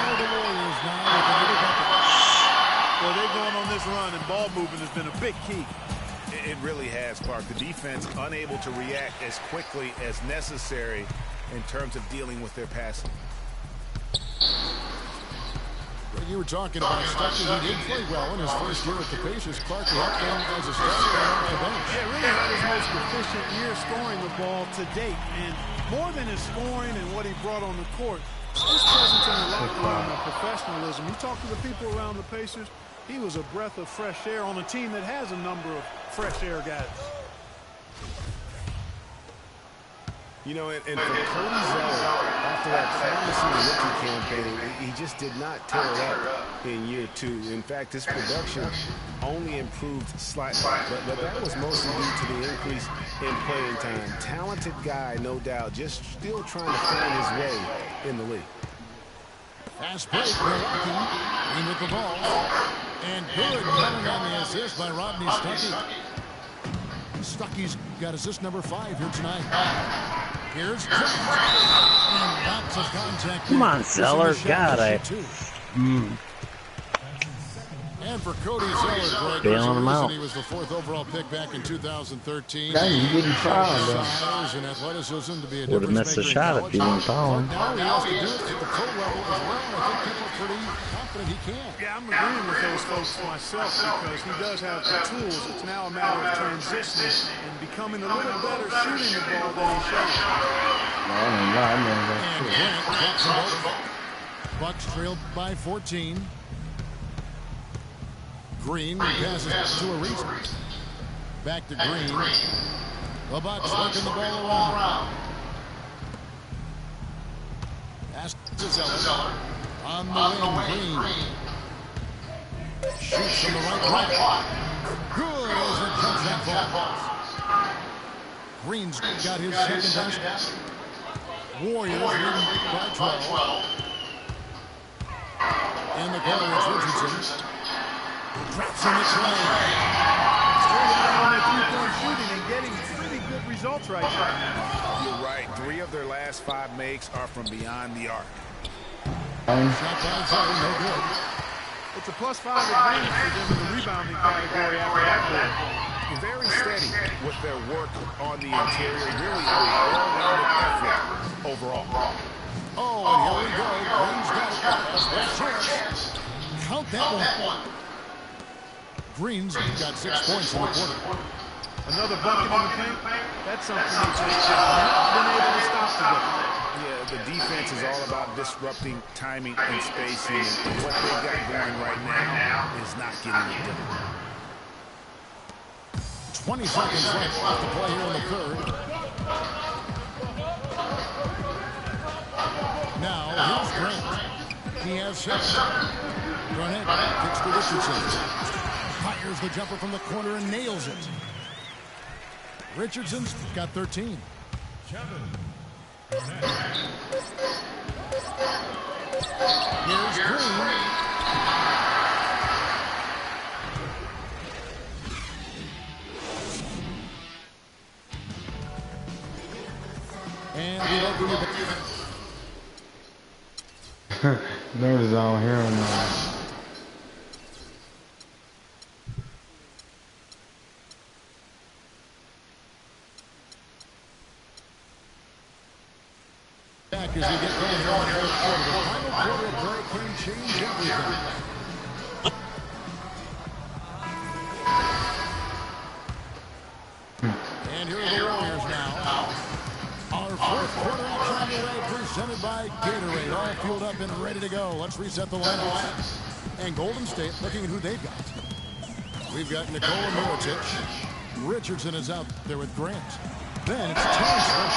are the Warriors now with another bucket. Well, they're going on this run, and ball movement has been a big key. It really has, Clark. The defense unable to react as quickly as necessary in terms of dealing with their passing. You were talking about Stuckey. He did play well in his first year with the Pacers. Clark helped him as a starter on the bench. Yeah, really had his most efficient year scoring the ball to date. And more than his scoring and what he brought on the court, his presence in the locker room and professionalism. You talk to the people around the Pacers, he was a breath of fresh air on a team that has a number of fresh air guys. You know, and for Cody Zeller, after that promising rookie campaign, he just did not tear it up in year 2. In fact, his production only improved slightly, but that was mostly due to the increase in playing time. Talented guy, no doubt, just still trying to find his way in the league. Fast break, Milwaukee in with the ball. And good coming on the assist by Rodney Stuckey. Stuckey's got assist number 5 here tonight. Here's Jones. And lots of contact. Come on, Zeller. God, And for Cody Zeller, Greg, bailing him out. He was the 4th overall pick back in 2013. Now you wouldn't foul him. Size and athleticism to be a Would have missed the shot if you didn't foul him. Now he has to do it at the pro level as well. I think people are pretty confident he can. Yeah, I'm agreeing with those folks myself because he does have the tools. It's now a matter of transitioning and becoming a little better shooting the ball than he showed. And Grant drops them both. Bucks trailed by 14. Green passes to Ariza. Back to Green. The Bucks working the ball around. Pass to Zeller. On the wing, Green. Shoots from the right block. Good as it comes that ball. Green's got his second basket. Warriors leading by 12. In the corner, it's Richardson. Drops in the tray. Still on their three-point shooting and getting pretty good results right now. You're right. 3 of their last 5 makes are from beyond the arc. Shot by Zeller, no good. It's a +5 advantage for them in the rebounding category after that goal. Very steady with their work on the interior. Really a well-rounded effort overall. Oh, and here we go. Green's got it. Chance. Count that one. Green's got 6 points in the quarter. Another bucket in the paint. That's something they just have not been able to stop today. Yeah, the defense is all about disrupting timing and spacing. And what they've got going right now is not getting it done. 20 seconds left to play here in the third. Now, here's Grant. He has 6. Garnett kicks to Richardson. Fires the jumper from the corner and nails it. Richardson's got 13. Here's Green. And we open the Notice I don't hear him now. back as we get going here in the fourth quarter. The final quarter of play can change everything. And here are the Warriors now. Our fourth quarter action underway, presented by Gatorade. All fueled up and ready to go. Let's reset the lineups. And Golden State looking at who they've got. We've got Nikola Mirotic. Richardson is out there with Grant. Then it's Terrence Ross.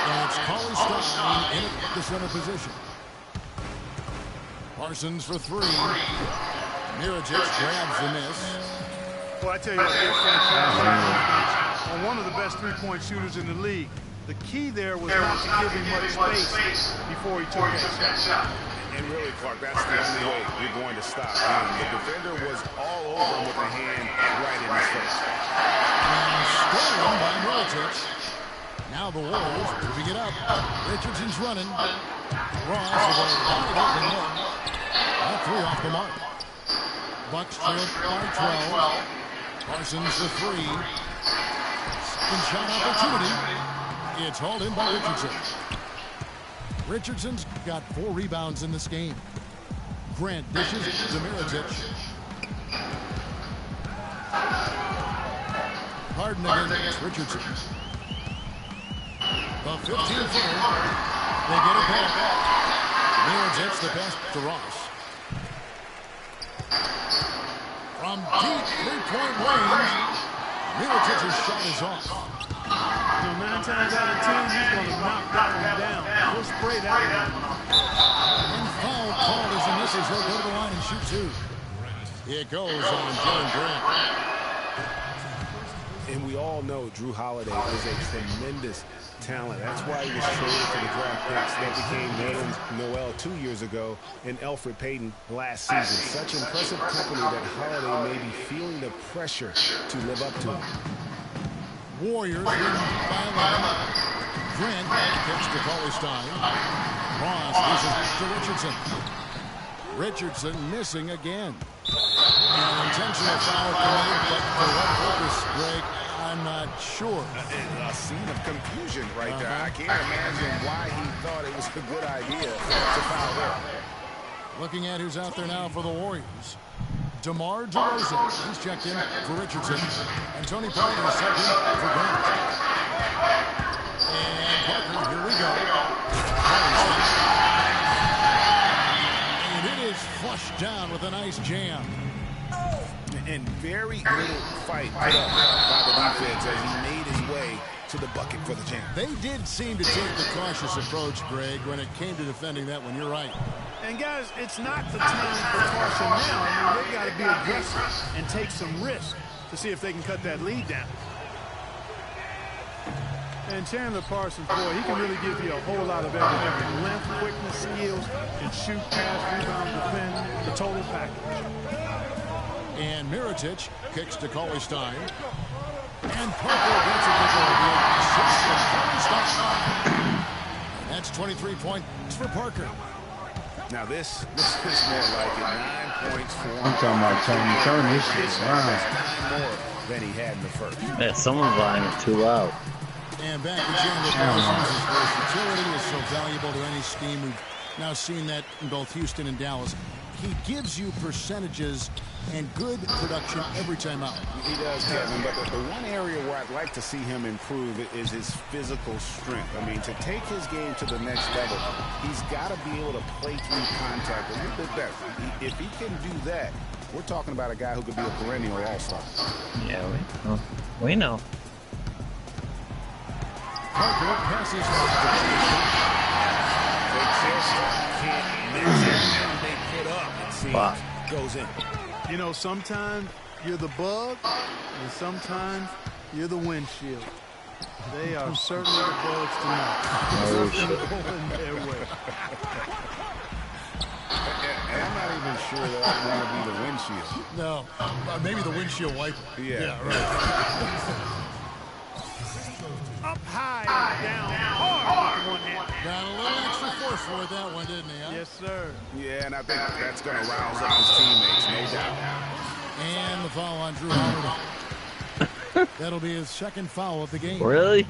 And it's Cauley-Stein in the center position. Parsons for 3. Mirotic grabs the miss. Well, I tell you what, they're fantastic on one of the best three-point shooters in the league. The key there was not to give him much space before he took that shot. And really, Clark, that's the only way you're going to stop him. The defender was all over him with a hand right in his face. And stolen by Mirotic. Now the Warriors moving it up. Richardson's running. Ross with a wide open look. That 3 off the mark. Bucks trailed by 12. Parsons for 3. Second shot opportunity. It's hauled in by Richardson. Richardson's got 4 rebounds in this game. Grant dishes to Mirotic. Harden against Richardson. The 15-footer. They get it back. Mirotic the pass to Ross. From deep three-point range, Mirotic's shot is off. So 9 times out of 10, he's going to knock that one down. He'll spray that one. And foul called as he misses. He'll go to the line and shoot 2. It goes on Jalen Grant. And we all know Jrue Holiday is a tremendous talent. That's why he was traded for the draft picks that became Nerlens Noel 2 years ago and Elfrid Payton last season. Such impressive company that Holiday may be feeling the pressure to live up to. Warriors win by 11. Grant kicks to Cauley-Stein. Ross dishes to Richardson. Richardson missing again. An intentional foul committed, but for what purpose, Greg, I'm not sure. A scene of confusion right there. I can't imagine why he thought it was a good idea to foul there. Looking at who's out there now for the Warriors. DeMar DeRozan, he's checked in for Richardson. And Tony Parker checked in for Grant. And Parker, here we go. And it is flushed down with a nice jam. And very little fight put up by the defense as he made his way to the bucket for the jam. They did seem to take the cautious approach, Greg, when it came to defending that one. You're right. And guys, it's not the time for caution now. I mean, they've got to be aggressive and take some risk to see if they can cut that lead down. And Chandler Parsons, boy, he can really give you a whole lot of everything. Length, quickness, skills, can shoot, pass, rebound, defend, the total package. And Mirotic kicks to Cauley-Stein. And Parker gets it to go again. And that's 23 points for Parker. Now this is more like it. 9 points for him. I'm talking about turn this shit around. More than he had in the first. Yeah, someone's line is too loud. And back to Chandler Parsons. His versatility is so valuable to any scheme. We've now seen that in both Houston and Dallas. He gives you percentages and good production every time out. He does, Kevin, but the one area where I'd like to see him improve is his physical strength. I mean, to take his game to the next level, he's got to be able to play through contact a little bit better. If he can do that, we're talking about a guy who could be a perennial all-star. Yeah, we know. Parker passes. Can't miss it. They put up, it seems. Wow. Goes in. You know, sometimes you're the bug, and sometimes you're the windshield. They are certainly the bugs tonight. Something going their way. And I'm not even sure that I want to be the windshield. No, maybe the windshield wiper. Yeah. Right. Up high and down hard with one hand. Got a little extra force for it, that one, didn't he? Huh? Yes, sir. Yeah, and I think that's going to rouse up his teammates, no doubt. And the foul on Drew Holiday. That'll be his second foul of the game. Really?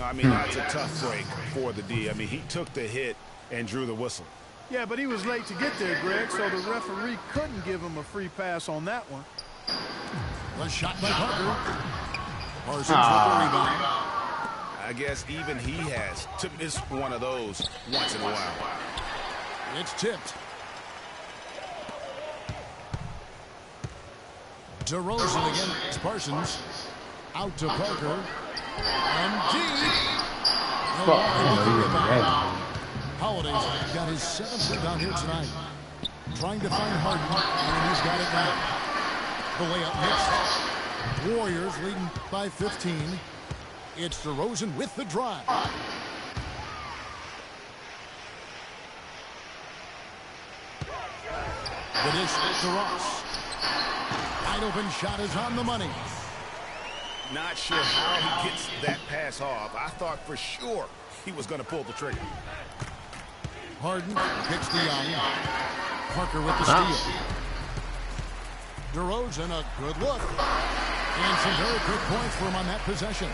I mean, that's a tough break for the D. I mean, he took the hit and drew the whistle. Yeah, but he was late to get there, Greg, so the referee couldn't give him a free pass on that one. A shot by Parker. Parsons with the rebound. I guess even he has to miss one of those once in a while. It's tipped. DeRozan against Parsons. Out to Parker. And deep. Holiday's got his 7th rebound here tonight. Trying to find Harden, and he's got it now. The layup missed. Warriors leading by 15. It's DeRozan with the drive. The dish to Ross. Wide open shot is on the money. Not sure how he gets that pass off. I thought for sure he was going to pull the trigger. Harden kicks the young. Parker with the steal. DeRozan, a good look. And some very quick points for him on that possession.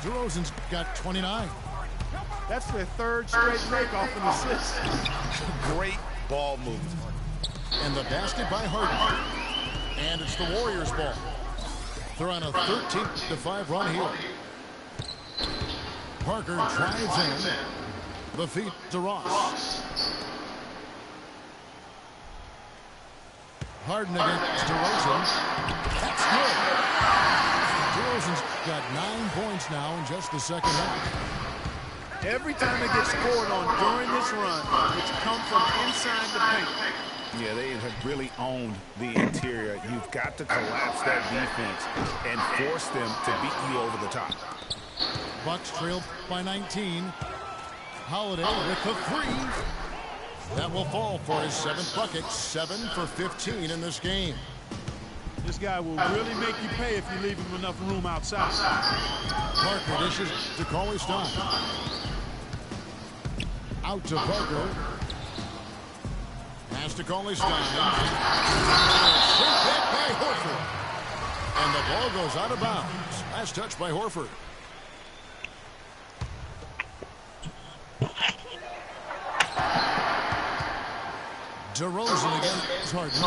DeRozan's got 29. That's their third straight make off an assist. Great ball movement. And the basket by Harden. And it's the Warriors' ball. They're on a 13-5 run here. Parker drives in. The feet to Ross. Harden against DeRozan. That's good. DeRozan's got 9 points now in just the second half. Every time it gets scored on during this run, it's come from inside the paint. Yeah, they have really owned the interior. You've got to collapse that defense and force them to beat you over the top. Bucks trailed by 19. Holiday with the three. That will fall for his 7th bucket. 7 for 15 in this game. This guy will really make you pay if you leave him enough room outside. Parker dishes to Cauley-Stein. Out to Parker. Pass to Cauley-Stein. Sent back by Horford. And the ball goes out of bounds. Last touch by Horford. DeRozan against Harden.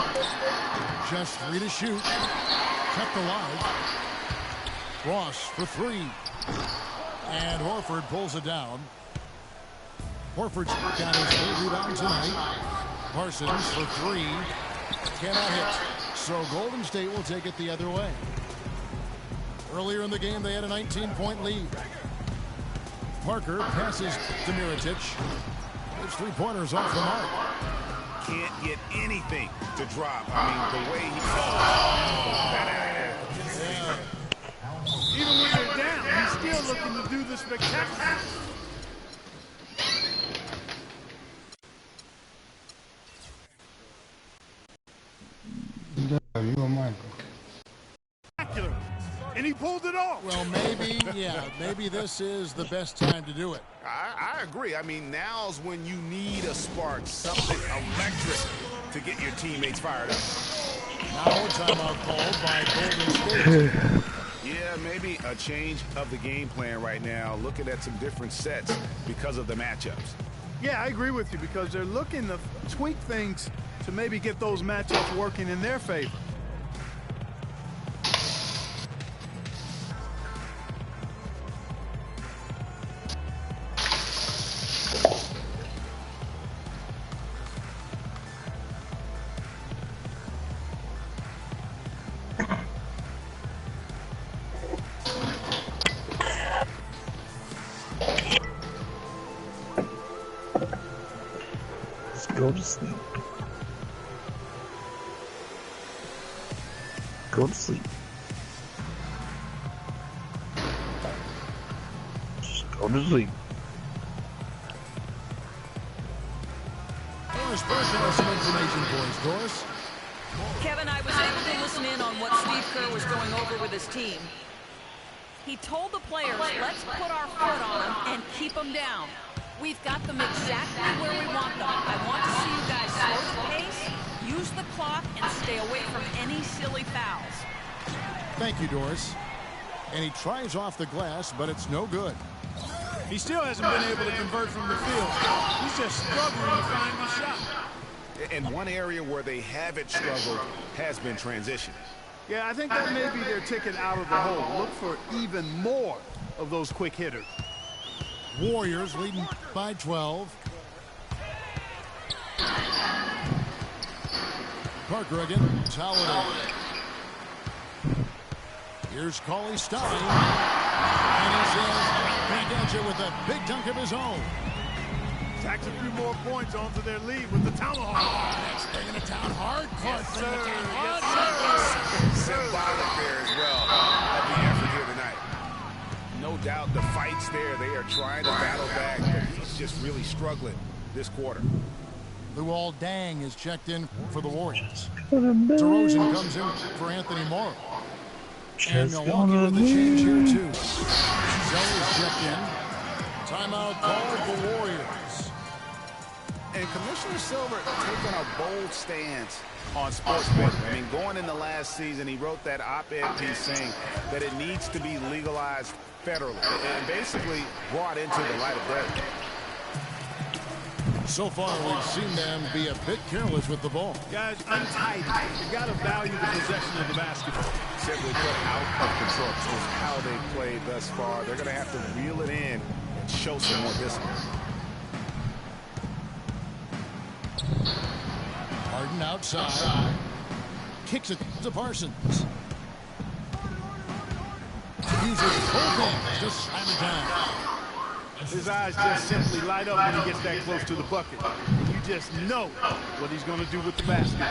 Just 3 to shoot. Kept alive. Ross for 3. And Horford pulls it down. Horford's got his 3rd rebound tonight. Parsons for 3. Cannot hit. So Golden State will take it the other way. Earlier in the game, they had a 19-point lead. Parker passes to Mirotic. His 3-pointers off the mark. Can't get anything to drop. I mean, the way he Even when they're down, he's still looking to do the spectacular. And he pulled it off. Well, maybe this is the best time to do it. I agree. I mean, now's when you need a spark, something electric to get your teammates fired up. Now a timeout called by Golden State. Yeah, maybe a change of the game plan right now, looking at some different sets because of the matchups. Yeah, I agree with you because they're looking to tweak things to maybe get those matchups working in their favor. Go to sleep. Go to sleep. Just go to sleep. Doris Burke has some information for us, Doris. Kevin, I was able to listen in on what Steve Kerr was going over with his team. He told the players, let's put our foot on them and keep them down. We've got them exactly where we want them. I want to see you guys slow the pace, use the clock, and stay away from any silly fouls. Thank you, Doris. And he tries off the glass, but it's no good. He still hasn't been able to convert from the field. He's just struggling to find the shot. And one area where they haven't struggled has been transition. Yeah, I think that may be their ticket out of the hole. Look for even more of those quick hitters. Warriors leading by 12. Parker again. Holiday. Here's Cauley Stein. And he says he gets it with a big dunk of his own. Tacks a few more points onto their lead with the tomahawk. That's bringing it down hard. Clark bringing it down hard. Yes, symbolic there as well of the effort here tonight. No doubt the fight's there. They are trying to battle back, but he's just really struggling this quarter. Luol Deng is checked in for the Warriors. DeRozan comes in for Anthony Morrow. And Milwaukee with the change here, too. Zeller's checked in. Timeout called for Warriors. And Commissioner Silver taking a bold stance on sports betting. I mean, going into last season, he wrote that op-ed piece saying that it needs to be legalized federally and basically brought into the light of day. So far, we've seen them be a bit careless with the ball. Guys, untidy. You've got to value the possession of the basketball. Simply put, out of control. This is how they played thus far. They're going to have to reel it in and show some more discipline. Harden outside. Kicks it to Parsons. Uses both hands to slam it down. His eyes just simply light up when he gets that close to the bucket. You just know what he's going to do with the basketball.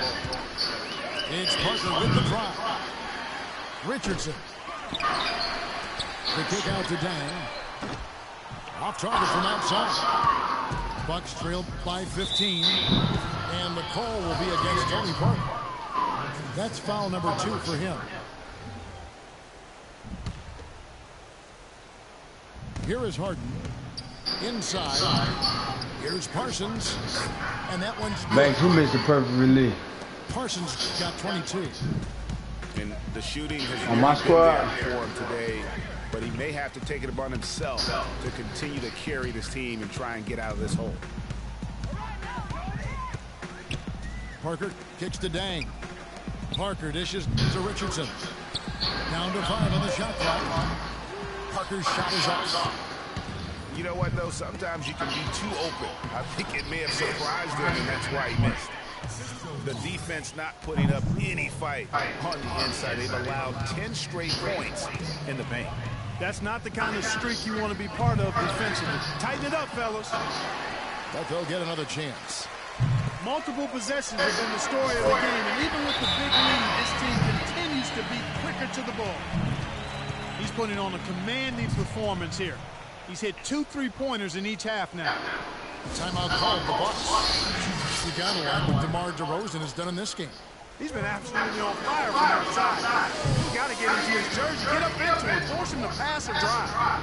It's Parker with the drive. Richardson. The kick out to Deng. Off target from outside. Bucks trailed by 15. And the call will be against Tony Parker. That's foul number 2 for him. Here is Harden. Inside. Here's Parsons. And that one's good. Banks, who missed the perfect release? Parsons got 22. And the shooting has On my really been squad. there for him today, but he may have to take it upon himself to continue to carry this team and try and get out of this hole. Parker kicks to Deng. Parker dishes to Richardson. Down to 5 on the shot clock. Parker's shot is off. You know what, though? Sometimes you can be too open. I think it may have surprised him, and that's why he missed. The defense not putting up any fight on the inside. They've allowed 10 straight points in the paint. That's not the kind of streak you want to be part of defensively. Tighten it up, fellas. But they'll get another chance. Multiple possessions have been the story of the game, and even with the big lead, this team continues to be quicker to the ball. He's putting on a commanding performance here. He's hit 2 3-pointers in each half now. Timeout called the Bucks. You gotta like what DeMar DeRozan has done in this game. He's been absolutely on fire from outside. You gotta get into his jersey, get up into it, force him to pass or drive.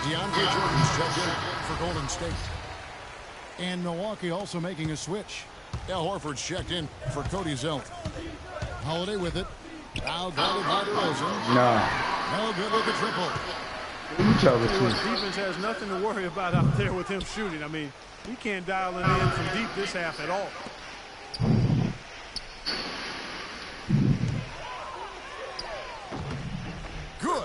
DeAndre Jordan's checked in for Golden State. And Milwaukee also making a switch. Al Horford's checked in for Cody Zeller. Holiday with it. Now guarded by DeRozan. No. No good with the triple. You talking The to? defense has nothing to worry about out there with him shooting. I mean, he can't dial it in from deep this half at all. Good.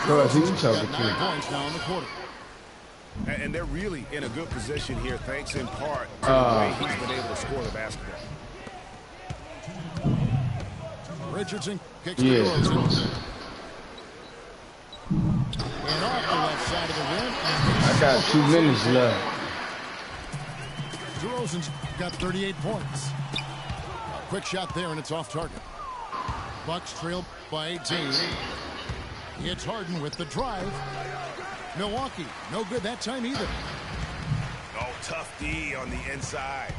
Who else you talking Got 9 to? points now in the quarter. And they're really in a good position here, thanks in part to the way he's been able to score the basketball. Richardson kicks Yeah. to DeRozan. And off the left side of the rim. I got 2 minutes left. DeRozan's got 38 points. A quick shot there, and it's off target. Bucks trail by 18. It's Harden with the drive. Milwaukee, no good that time either. Oh, tough D on the inside.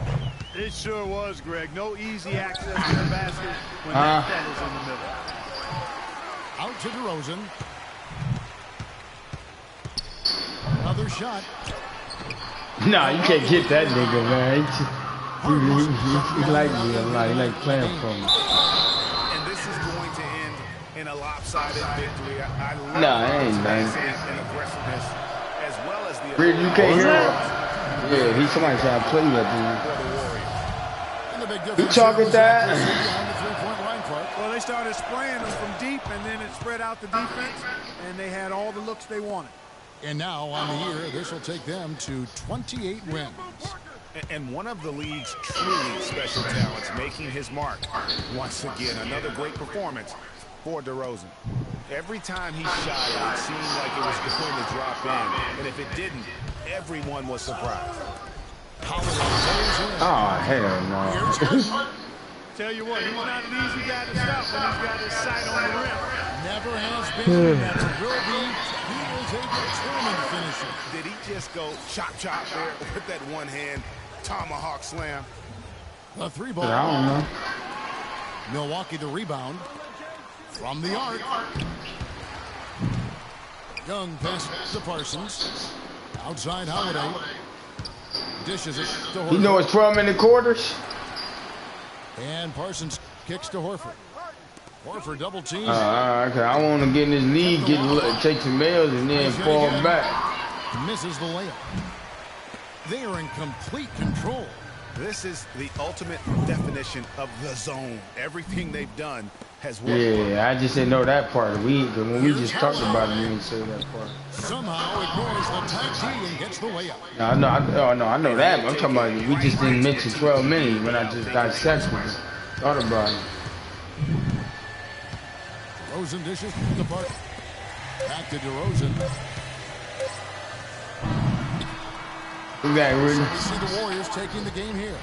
It sure was, Greg. No easy access to the basket when that is in the middle. Out to DeRozan. Another shot. Nah, you can't get that nigga, man. He like me a lot. He like playing for me. And this is going to end in a lopsided victory. I love Nah, it ain't, man. and aggressiveness, as well as the Reed, you can't hear him? for Yeah, he's somebody trying to play that the Warriors. And the big dude. You difference talking is that? behind the three-point line, Clark. Well, they started spraying them from deep, and then it spread out the defense, and they had all the looks they wanted. And now on the year, this will take them to 28 wins. And one of the league's truly special talents making his mark. Once again, another great performance for DeRozan. Every time he shot it, it seemed like it was going to drop in. And if it didn't, everyone was surprised. Oh, hell no. Tell you what, he's not an easy guy to stop when he's got his sight on the rim. Never has been, never will be. He is a determined finisher. Did he just go chop chop there with that one hand tomahawk slam? The three ball. I don't know. Milwaukee the rebound. From the arc. Young pass to Parsons. Outside Holiday. Dishes it to Horford. You know it's 12-minute quarters? And Parsons kicks to Horford. Horford double teams. Okay. I want to get in this lead, take some L's, and then fall back. Misses the layup. They are in complete control. This is the ultimate definition of the zone. Everything they've done has worked. Yeah, I just didn't know that part. When we just talked about it, we didn't say that part. Somehow ignores the tight D and gets the layup. No, I know that. But I'm talking about we just didn't mention 12 minutes when I just dissected it. Thought about it. DeRozan dishes the part. Back to DeRozan. We got So really. we see the Warriors taking the game here.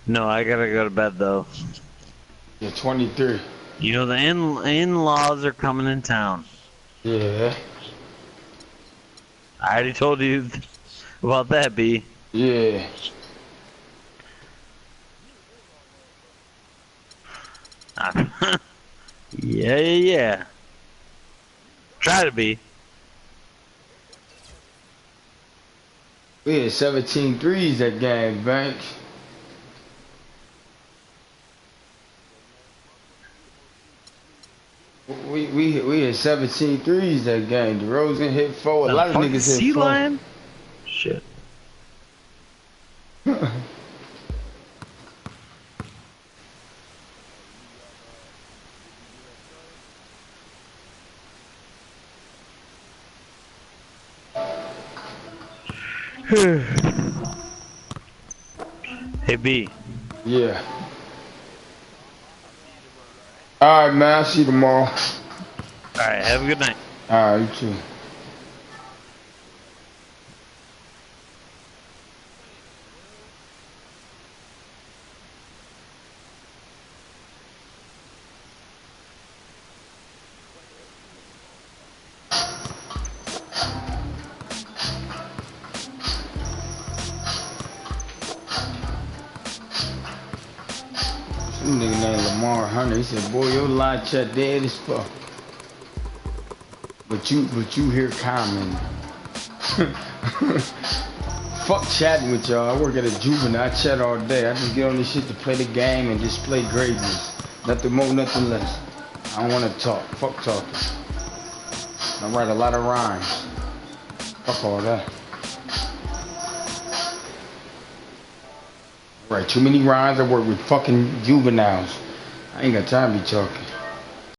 No, I gotta go to bed though. Yeah, 23. You know the in-laws are coming in town. Yeah. I already told you about that, B. Yeah. Yeah. Try to be. We had 17 threes that game, Banks. We had 17 threes that game. DeRozan hit 4. A lot of niggas hit 4. Sea lion? Shit. Hey B. Yeah. Alright, man. I'll see you tomorrow. Alright, have a good night. Alright, you too. Some nigga named Lamar Hunter. He said, boy, your live chat dead as fuck. But you hear Common. Fuck chatting with y'all. I work at a juvenile. I chat all day. I just get on this shit to play the game and display greatness. Nothing more, nothing less. I don't want to talk. Fuck talking. I write a lot of rhymes. Fuck all that. I write too many rhymes. I work with fucking juveniles. I ain't got time to be talking.